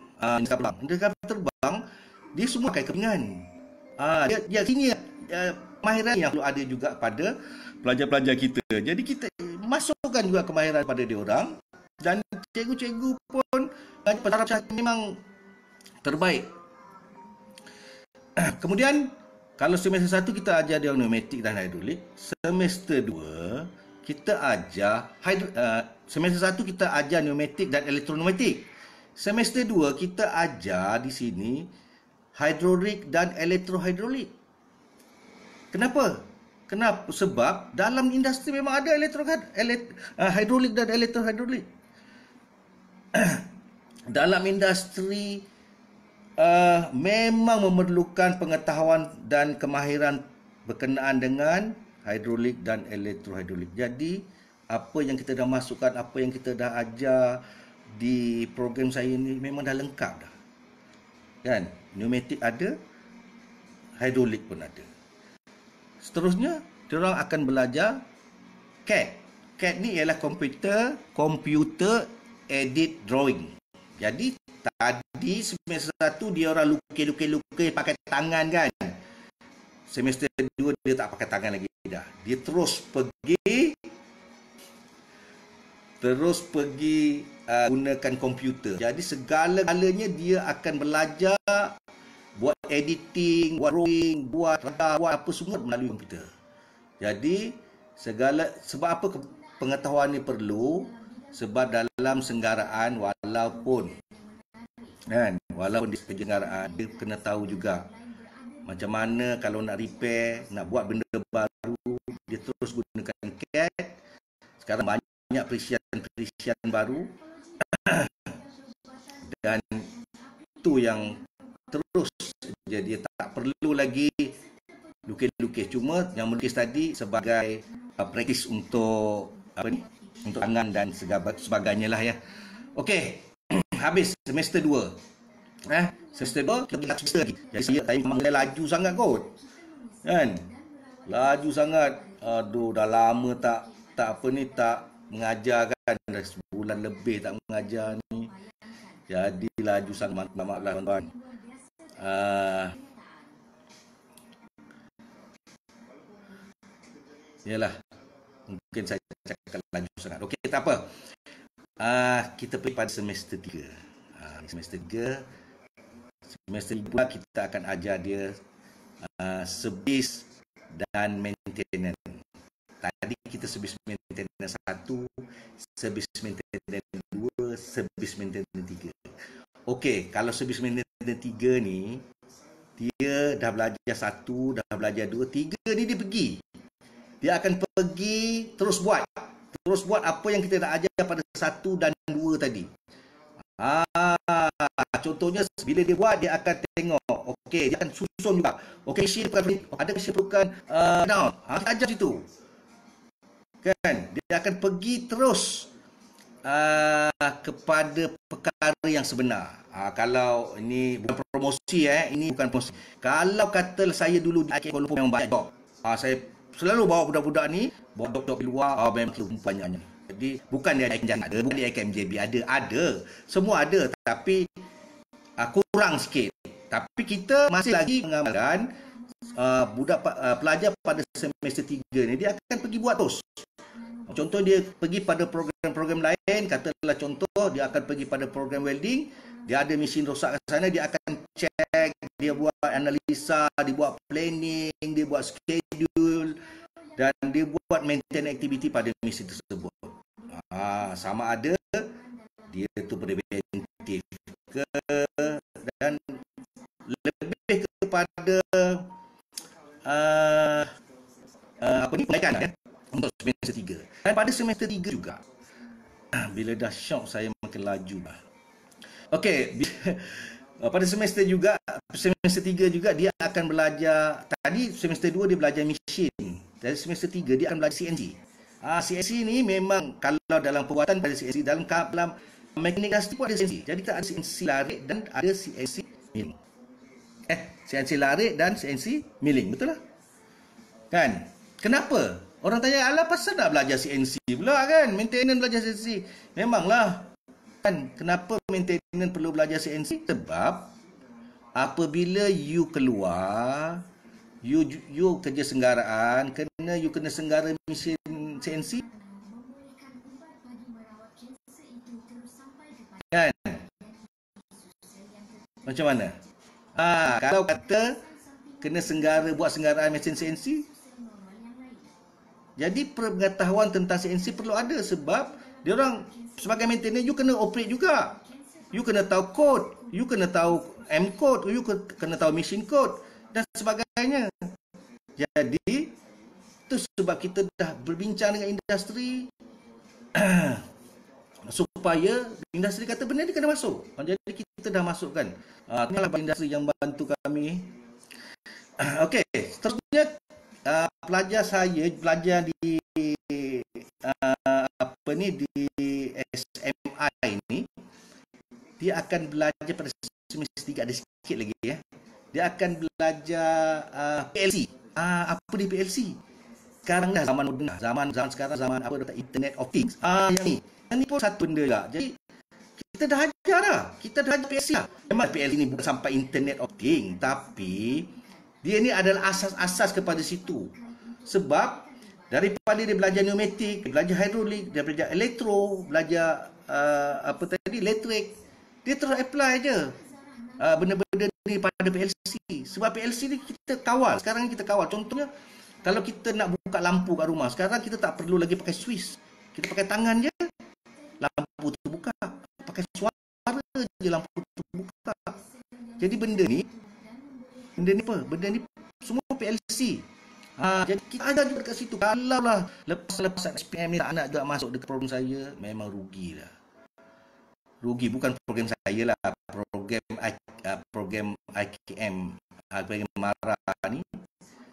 industri terbang, dia semua pakai kepingan. Dia sini kemahiran yang perlu ada juga pada pelajar-pelajar kita. Jadi kita masukkan juga kemahiran pada dia orang, dan cikgu-cikgu pun pentaraf memang terbaik. Kemudian kalau semester 1 kita ajar dia pneumatik dan hidrolik, semester 2 kita ajar semester 1 kita ajar pneumatik dan elektroneumatik. Semester 2 kita ajar di sini hidrolik dan elektrohidrolik. Kenapa? Sebab dalam industri memang ada hidrolik dan elektrohidrolik. Dalam industri memang memerlukan pengetahuan dan kemahiran berkenaan dengan hidrolik dan elektrohidrolik. Jadi apa yang kita dah masukkan, apa yang kita dah ajar di program saya ini memang dah lengkap dah. Kan? Pneumatik ada, hidrolik pun ada. Seterusnya, diorang akan belajar CAD. CAD ni ialah computer edit drawing. Jadi tadi semester 1 dia orang lukis pakai tangan kan. Semester 2 dia tak pakai tangan lagi dah. Dia terus pergi gunakan komputer. Jadi segala-galanya dia akan belajar buat editing, buat drawing, buat apa semua melalui komputer. Jadi Sebab apa pengetahuan ni perlu? Sebab dalam senggaraan walaupun di senggaraan dia kena tahu juga macam mana kalau nak repair, nak buat benda baru, dia terus gunakan CAD. Sekarang banyak perisian baru dan itu yang terus dia tak perlu lagi lukis-lukis. Cuma yang melukis tadi sebagai praktis untuk untuk tangan dan sebagainya lah ya. Okey, habis semester 2. Semester 2 kita semester lagi. Jadi saya memang laju sangat kot. Kan? Laju sangat. Aduh, dah lama tak mengajar kan. Dah sebulan lebih tak mengajar ni. Jadi laju sangat, maaf lah tuan-tuan. Yalah, mungkin saya cakap laju sangat. Okey, tak apa. Kita pergi pada semester 3. Semester 3 pula kita akan ajar dia service dan maintenance. Tadi kita service maintenance 1, service maintenance 2, service maintenance 3. Okey, kalau service maintenance 3 ni dia dah belajar 1, dah belajar 2, 3 ni dia pergi. Dia akan pergi terus buat apa yang kita dah ajar pada 1 dan 2 tadi. Contohnya bila dia buat, dia akan tengok, okey, dia akan susun juga. Okey, ada perlukan down. Kita ajar situ. Kan? Dia akan pergi terus kepada perkara yang sebenar. Kalau ini bukan promosi, ini bukan promosi. Kalau kata saya dulu di IKM Kuala Lumpur memang banyak job. Saya selalu bawa budak-budak ni, bawa doktor di luar, memang banyaknya. Jadi bukan di IKM Jangan ada, bukan di IKM JB ada. Semua ada, tapi kurang sikit. Tapi kita masih lagi mengamalkan pelajar pada semester 3 ni, dia akan pergi buat terus. Contoh dia pergi pada program-program lain, katalah contoh dia akan pergi pada program welding, dia ada mesin rosak ke sana, dia akan check, dia buat analisa, dia buat planning, dia buat schedule dan dia buat maintenance activity pada mesin tersebut. Sama ada dia tu preventif ke dan lebih kepada perbaikan untuk semester 3. Dan pada semester 3 juga, bila dah syok saya makin laju lah. Okey, pada semester 3 juga dia akan belajar. Tadi semester 2 dia belajar mesin. Dari semester 3 dia akan belajar CNC. CNC ni memang kalau dalam perbuatan pada CNC, dalam mekanik industri pun ada CNC. Jadi kita ada CNC larik dan ada CNC milling. CNC larik dan CNC milling, betul lah? Kan? Kenapa? Orang tanya, alah pasal nak belajar CNC pula kan? Maintenance belajar CNC. Memanglah. Kan? Kenapa maintenance perlu belajar CNC? Sebab apabila you keluar, you kerja senggaraan, you kena senggara mesin CNC. Kan? Macam mana? Kalau kata kena buat senggaraan mesin CNC, jadi pengetahuan tentang CNC perlu ada sebab dia orang sebagai maintenance, you kena operate juga. You kena tahu code, you kena tahu M code, you kena tahu machine code dan sebagainya. Jadi itu sebab kita dah berbincang dengan industri supaya industri kata benda ni kena masuk. Jadi kita dah masukkan. Inilah industri yang bantu kami. Okey, seterusnya pelajar saya belajar di di SMA ini, dia akan belajar pada semester 3, ada sikit lagi ya. Dia akan belajar PLC. Apa di PLC? Sekarang dah zaman moden, zaman sekarang zaman Internet of Things. Yang ni pun satu benda lah. Jadi kita dah ajar dah. Kita dah ajar PLC lah. Memang PLC ni bukan sampai Internet of Things, tapi dia ni adalah asas-asas kepada situ. Sebab daripada dia belajar pneumatik, dia belajar hidrolik, dia belajar elektro, belajar elektrik, dia terus apply je benda-benda ni pada PLC. Sebab PLC ni kita kawal. Sekarang ni kita kawal. Contohnya Kalau kita nak buka lampu kat rumah, sekarang kita tak perlu lagi pakai switch. Kita pakai tangan je, lampu tu buka. Pakai suara je lampu tu buka. Jadi benda ni apa? Benda ni semua PLC. Jadi kita ada juga kat situ. Kalau lah lepas SPM ni tak nak juga masuk dekat program saya, memang rugi lah. Rugi bukan program saya lah, program IKM, program MARA ni,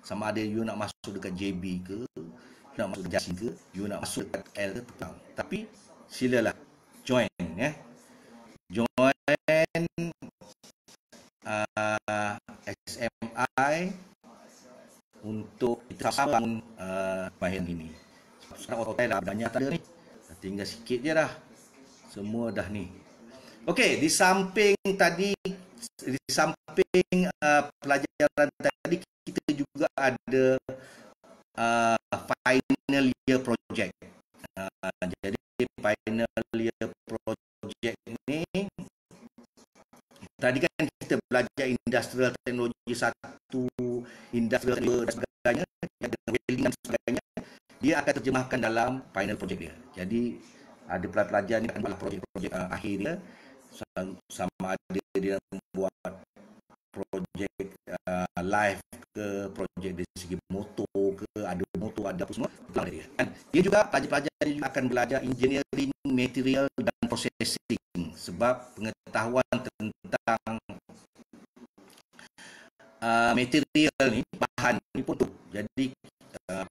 sama ada you nak masuk dekat JB ke, nak masuk dekat JASI ke, you nak masuk dekat L ke, tetap. Tapi silalah join join SMI untuk kita bangun bahan ini. Sekarang hotel dah banyak tak ada ni, tinggal sikit je dah, semua dah ni. Okey, di samping pelajaran tadi, kita juga ada final year project. Jadi final year project ni, tadi kan kita belajar industrial teknologi 1, industrial 2 dan sebagainya, welding dan sebagainya. Dia akan terjemahkan dalam final project dia. Jadi ada pelajar ni akan buat projek-projek akhir dia, sama ada dia buat projek live ke, projek dari segi motor ke, ada motor, ada apa semua. Dan dia juga, pelajar-pelajar juga akan belajar engineering, material dan processing, sebab pengetahuan tentang material ni, bahan ni pun tu. Jadi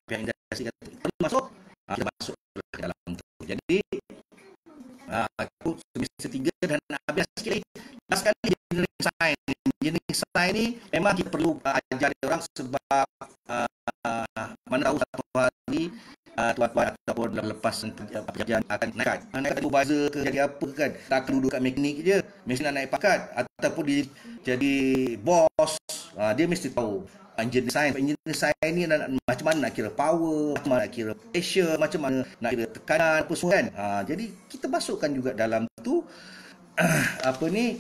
pihak industri kata perlu masuk, kita masuk ke dalam tu. Jadi aku semester 3 dan habis sikit lagi. Last kali engineering science. Engineering science ni memang kita perlu ajar orang, sebab mana tahu satu hari tuan-tuan ataupun lepas pekerjaan akan naik supervisor ke, jadi apa kan, tak akan duduk kat mekanik je, mesti nak naik pangkat ataupun dia jadi bos. Dia mesti tahu engineering science ni macam mana nak kira power, macam mana nak kira pressure, macam mana nak kira tekanan apa semua kan. Jadi kita masukkan juga dalam tu apa ni,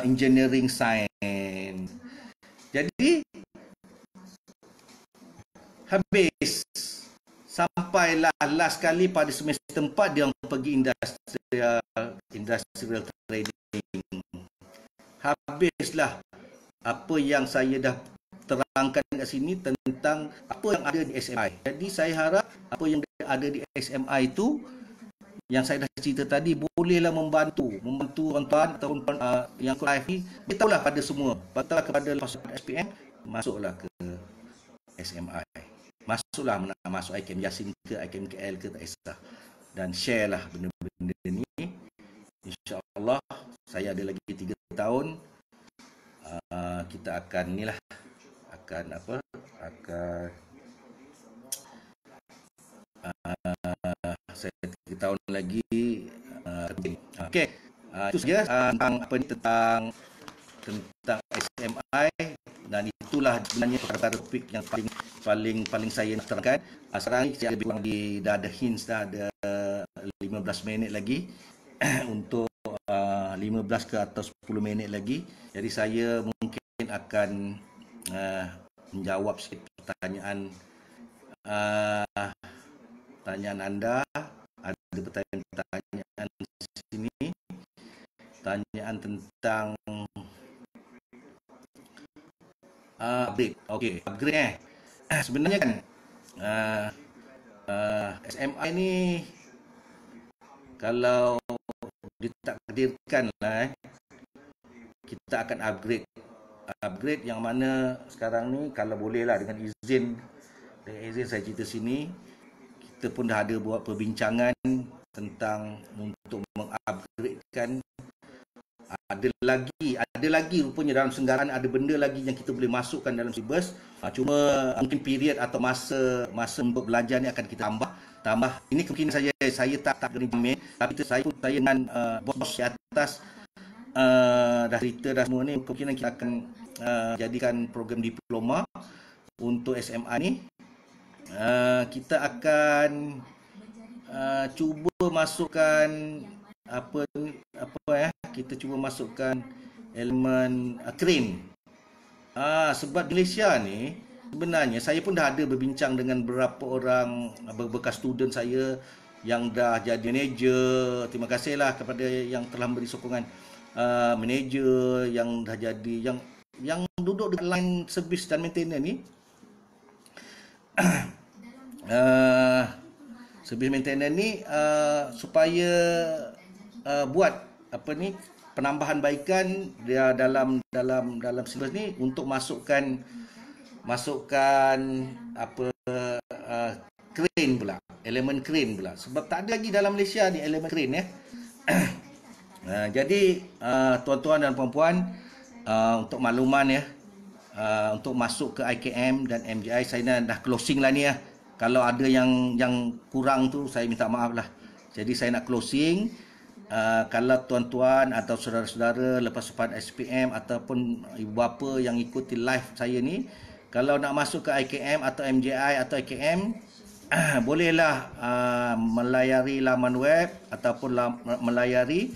engineering science. Jadi habis, sampailah last kali pada semester 4 dia orang pergi industrial trading. Habislah apa yang saya dah terangkan kat sini tentang apa yang ada di SMI. Jadi saya harap apa yang ada di SMI itu, yang saya dah cerita tadi, bolehlah membantu tuan-tuan ataupun yang live ni, beritahulah pada semua, beritahulah kepada pasukan SPM, masuklah ke SMI. Masuklah, nak masuk IKM Yasin ke, IKM KL ke, tak kisah. Dan share lah benda-benda ni. InsyaAllah, saya ada lagi 3 tahun. Kita akan ni lah, akan saya 3 tahun lagi. Okey, itu saja tentang SMI, dan itulah sebenarnya perkara topik yang paling saya nak terangkan. Sekarang ni saya bilang dah ada hints, dah ada 15 minit lagi untuk 15 ke atau 10 minit lagi. Jadi saya mungkin akan menjawab sikit pertanyaan anda. Ada pertanyaan di sini, pertanyaan tentang upgrade. Okey, upgrade sebenarnya kan SMI ni kalau ditakdirkan lah, kita akan upgrade yang mana sekarang ni, kalau boleh lah dengan izin saya cerita sini, kita pun dah ada buat perbincangan tentang untuk mengupgradekan. Ada lagi rupanya dalam senggaran, ada benda lagi yang kita boleh masukkan dalam silibus. Cuma mungkin period atau masa untuk belajar ni akan kita tambah. Ini kemungkinan saya tak jamin, tapi saya dengan bos di atas dah cerita dah semua ni, kemungkinan kita akan jadikan program diploma untuk SMA ni. Kita akan cuba masukkan kita cuba masukkan elemen crane. Sebab Malaysia ni sebenarnya saya pun dah ada berbincang dengan beberapa orang bekas student saya yang dah jadi manager. Terima kasihlah kepada yang telah memberi sokongan. Manager yang dah jadi, yang duduk di line service dan maintenance ni. Service maintenance ni supaya buat apa ni, penambahan baikan dia dalam silibus ni untuk masukkan apa crane pula, elemen crane pula, sebab tak ada lagi dalam Malaysia ni elemen crane ya. Jadi tuan-tuan dan puan-puan, untuk makluman ya, untuk masuk ke IKM dan MJI, saya dah closing lah ni ya. Kalau ada yang kurang tu saya minta maaf lah. Jadi saya nak closing. Kalau tuan-tuan atau saudara-saudara lepas sepan SPM ataupun ibu bapa yang ikuti live saya ni, kalau nak masuk ke IKM atau MJI atau IKM, bolehlah melayari laman web ataupun melayari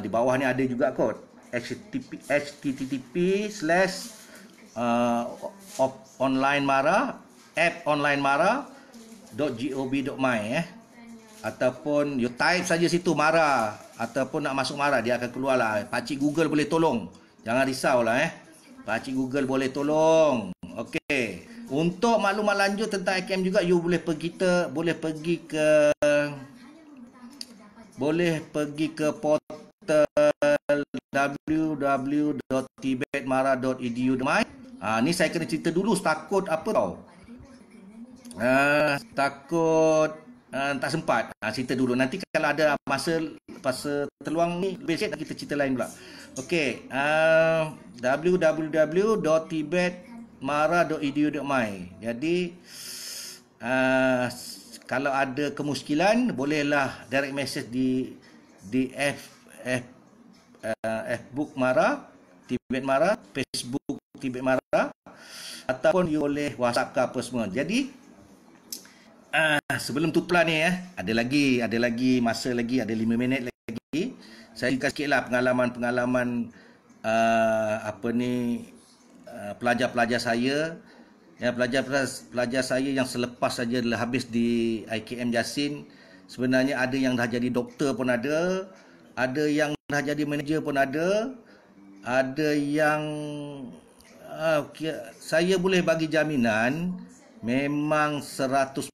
di bawah ni ada juga kot, https://onlinemara.gov.my ataupun you type saja situ Mara, ataupun nak masuk Mara dia akan keluar lah. Pakcik Google boleh tolong, jangan risau lah Pakcik Google boleh tolong. Okey, untuk maklumat lanjut tentang IKM juga, you boleh pergi ke portal www.tibetmara.edu.my. Ni saya kena cerita dulu, takut apa tau, takut tak sempat. Cerita dulu, nanti kalau ada masa terluang ni lebih sikit kita cerita lain pula. Okey, www.tibetmara.edu.my. Jadi kalau ada kemuskilan bolehlah direct message di Facebook Mara, Tibet Mara, Facebook Tibet Mara, ataupun you boleh WhatsApp ke apa semua. Jadi sebelum tutup lah ni ada lagi masa lagi, ada 5 minit lagi. Saya cerita sikitlah pengalaman pelajar-pelajar saya. Pelajar saya yang selepas saja habis di IKM Jasin, sebenarnya ada yang dah jadi doktor pun ada yang dah jadi manager pun ada yang saya boleh bagi jaminan memang 100%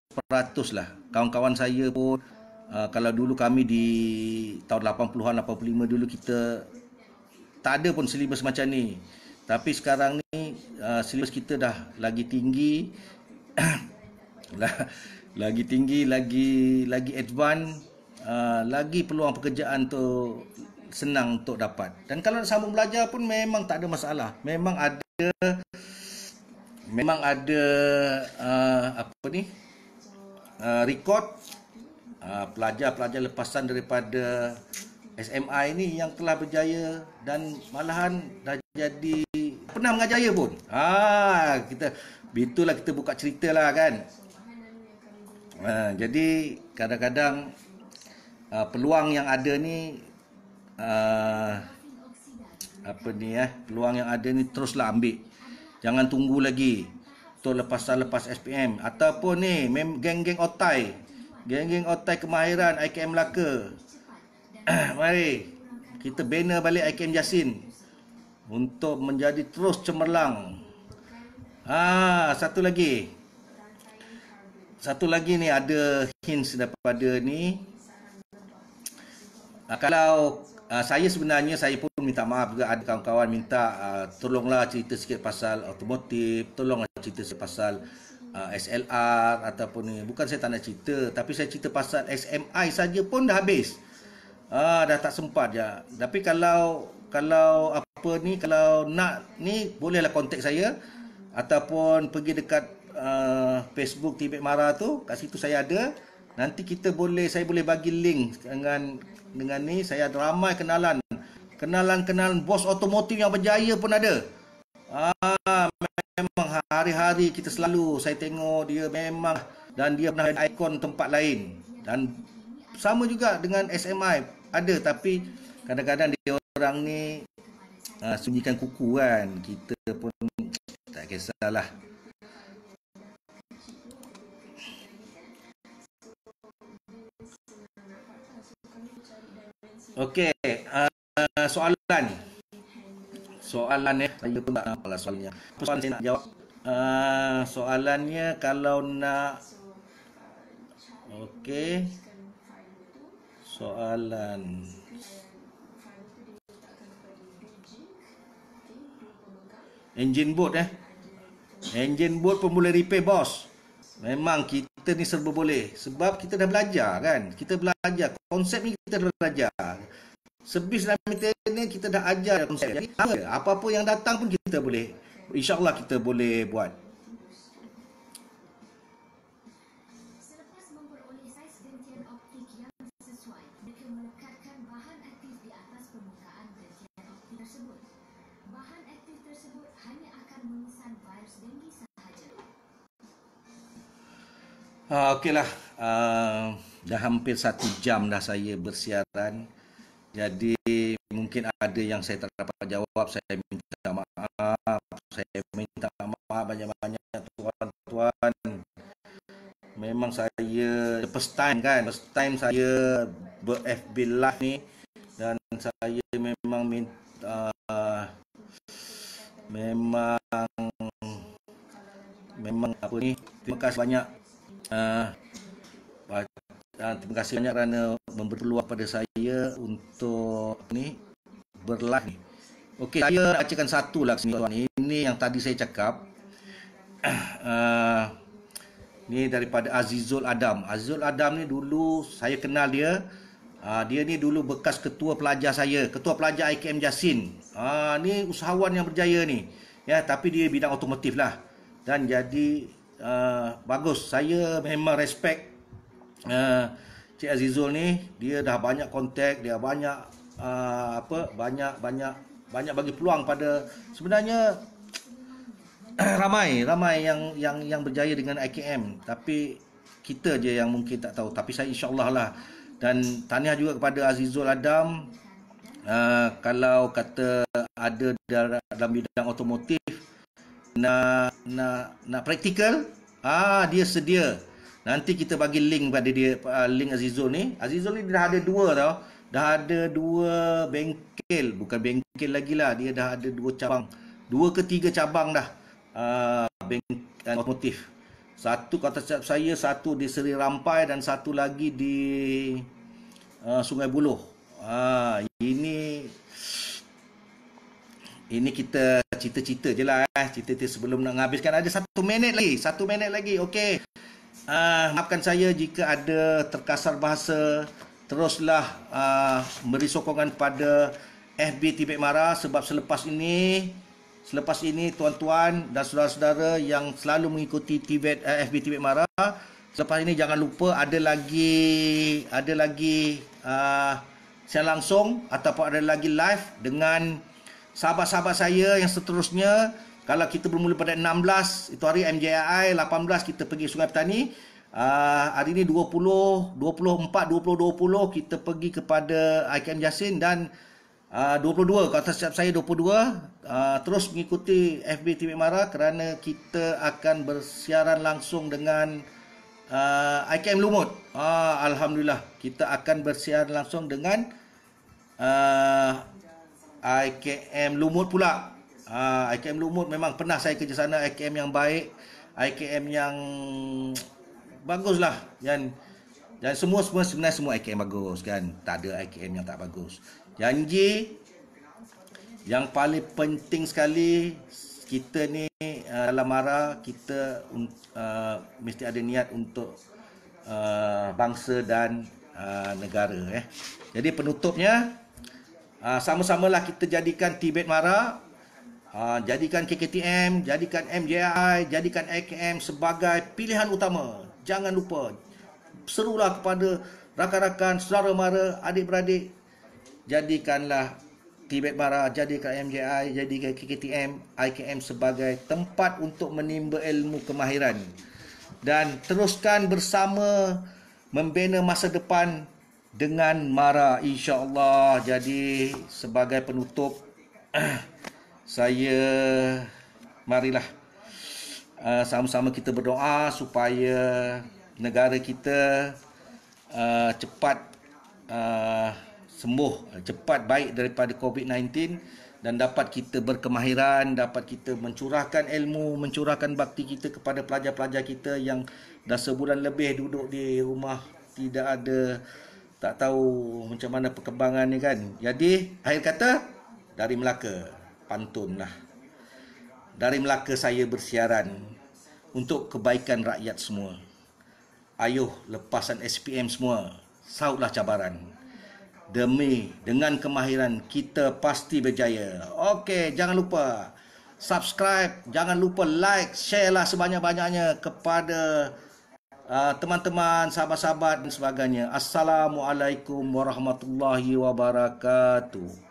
lah. Kawan-kawan saya pun kalau dulu kami di tahun 80-an 85 dulu, kita tak ada pun silibus macam ni. Tapi sekarang ni silibus kita dah lagi tinggi lagi tinggi, lagi advance, lagi peluang pekerjaan tu senang untuk dapat. Dan kalau nak sambung belajar pun memang tak ada masalah. Memang ada rekod pelajar-pelajar lepasan daripada SMI ni yang telah berjaya dan malahan dah jadi pernah mengajar pun. Itulah kita buka cerita lah kan. Jadi kadang-kadang peluang yang ada ni peluang yang ada ni teruslah ambil. Jangan tunggu lagi untuk lepas SPM ataupun ni geng-geng otai kemahiran IKM Melaka. Mari kita bina balik IKM Jasin untuk menjadi terus cemerlang. Satu lagi ni ada hints daripada ni. Kalau saya sebenarnya, saya pun minta maaf juga, ada kawan-kawan minta tolonglah cerita sikit pasal otomotif, tolonglah cerita sikit pasal SLR ataupun ni. Bukan saya tak nak cerita, tapi saya cerita pasal SMI saja pun dah habis. Dah tak sempat je. Tapi kalau nak ni, bolehlah kontak saya ataupun pergi dekat Facebook Tibet Mara tu, kat situ saya ada. Nanti saya boleh bagi link dengan ni. Saya ada ramai kenalan bos otomotif yang berjaya pun ada. Memang hari-hari kita selalu saya tengok dia memang, dan dia pernah jadi ikon tempat lain. Dan sama juga dengan SMI ada, tapi kadang-kadang dia orang ni sembunyikan kuku kan. Kita pun tak kisahlah. Okey, soalan. Soalan saya pun tak tahu lah soalannya. Soalan saya nak jawab. Soalannya kalau nak, okey, soalan engine boot engine boot pun boleh repair bos. Memang kita ni serba boleh sebab kita dah belajar kan. Kita belajar konsep ni, kita dah belajar. Servis dan maintenance kita dah ajar konsep. Jadi apa-apa yang datang pun kita boleh, InsyaAllah kita boleh buat. Selepas memperoleh saiz gentian optik yang sesuai, mereka melekatkan bahan aktif di atas permukaan gentian optik tersebut. Bahan aktif tersebut hanya akan mengesan virus denggi sahaja. Okeylah, dah hampir 1 jam dah saya bersiaran. Jadi mungkin ada yang saya tak dapat jawab. Saya minta maaf. Saya minta maaf banyak-banyak tuan-tuan. Memang saya first time saya ber-FB live ni, dan saya memang minta memang apa ni, terima kasih banyak. Terima kasih banyak kerana memberi peluang pada saya untuk ni berlive ni. Okey, saya nak bacakan satu lah sini tuan. Ini yang tadi saya cakap. Ni daripada Azizul Adam. Azizul Adam ni dulu saya kenal dia. Dia ni dulu bekas ketua pelajar saya, ketua pelajar IKM Jasin. Ni usahawan yang berjaya ni. Ya, tapi dia bidang otomotif lah. Dan jadi bagus. Saya memang respect Cik Azizul ni. Dia dah banyak kontak, dia banyak banyak bagi peluang pada, sebenarnya ramai yang berjaya dengan IKM, tapi kita je yang mungkin tak tahu. Tapi saya insya-Allah lah. Dan tahniah juga kepada Azizul Adam. Kalau kata ada dalam bidang otomotif nak praktikal, dia sedia. Nanti kita bagi link pada dia, link Azizul ni. Azizul ni dah ada 2 tau. Dah ada 2 bengkel, bukan bengkel lagi lah. Dia dah ada 2 cabang. 2 ke 3 cabang dah. Bengkel otomotif. Satu kata saya, satu di Seri Rampai dan satu lagi di Sungai Buloh. Ini kita cerita-cerita je lah. Cerita sebelum nak menghabiskan. Ada 1 minit lagi. 1 minit lagi. Okey. Maafkan saya jika ada terkasar bahasa. Teruslah beri sokongan pada FB Tibet Mara, sebab selepas ini tuan-tuan dan saudara-saudara yang selalu mengikuti FB Tibet Mara, selepas ini jangan lupa ada lagi siaran langsung ataupun ada lagi live dengan sahabat-sahabat saya yang seterusnya. Kalau kita bermula pada 16 itu hari MJI, 18 kita pergi Sungai Petani. Hari ini 20 kita pergi kepada IKM Jasin, dan 22 kata siap saya 22. Terus mengikuti FB Tibet Mara kerana kita akan bersiaran langsung dengan IKM Lumut. Alhamdulillah kita akan bersiaran langsung dengan IKM Lumut pula. IKM Lumut memang pernah saya kerja sana. IKM yang baik, IKM yang baguslah. Dan semua sebenarnya semua IKM bagus kan. Tak ada IKM yang tak bagus. Janji yang paling penting sekali, kita ni dalam Mara kita mesti ada niat untuk bangsa dan negara. Jadi penutupnya, sama-samalah kita jadikan Tibet Mara, jadikan KKTM, jadikan MJI, jadikan IKM sebagai pilihan utama. Jangan lupa, serulah kepada rakan-rakan, saudara mara, adik-beradik, jadikanlah Tibet Mara, jadikan MJI, jadikan KKTM, IKM sebagai tempat untuk menimba ilmu kemahiran. Dan teruskan bersama membina masa depan dengan Mara, insya-Allah. Jadi sebagai penutup, marilah sama-sama kita berdoa supaya negara kita cepat sembuh cepat, baik daripada COVID-19 dan dapat kita berkemahiran, dapat kita mencurahkan ilmu, mencurahkan bakti kita kepada pelajar-pelajar kita yang dah sebulan lebih duduk di rumah, tidak ada, tak tahu macam mana perkembangan ni kan. Jadi akhir kata, dari Melaka pantunlah. Dari Melaka saya bersiaran untuk kebaikan rakyat semua. Ayuh lepasan SPM semua, sautlah cabaran. Dengan kemahiran kita pasti berjaya. Okey, jangan lupa subscribe, jangan lupa like, share lah sebanyak-banyaknya kepada teman-teman, sahabat-sahabat dan sebagainya. Assalamualaikum warahmatullahi wabarakatuh.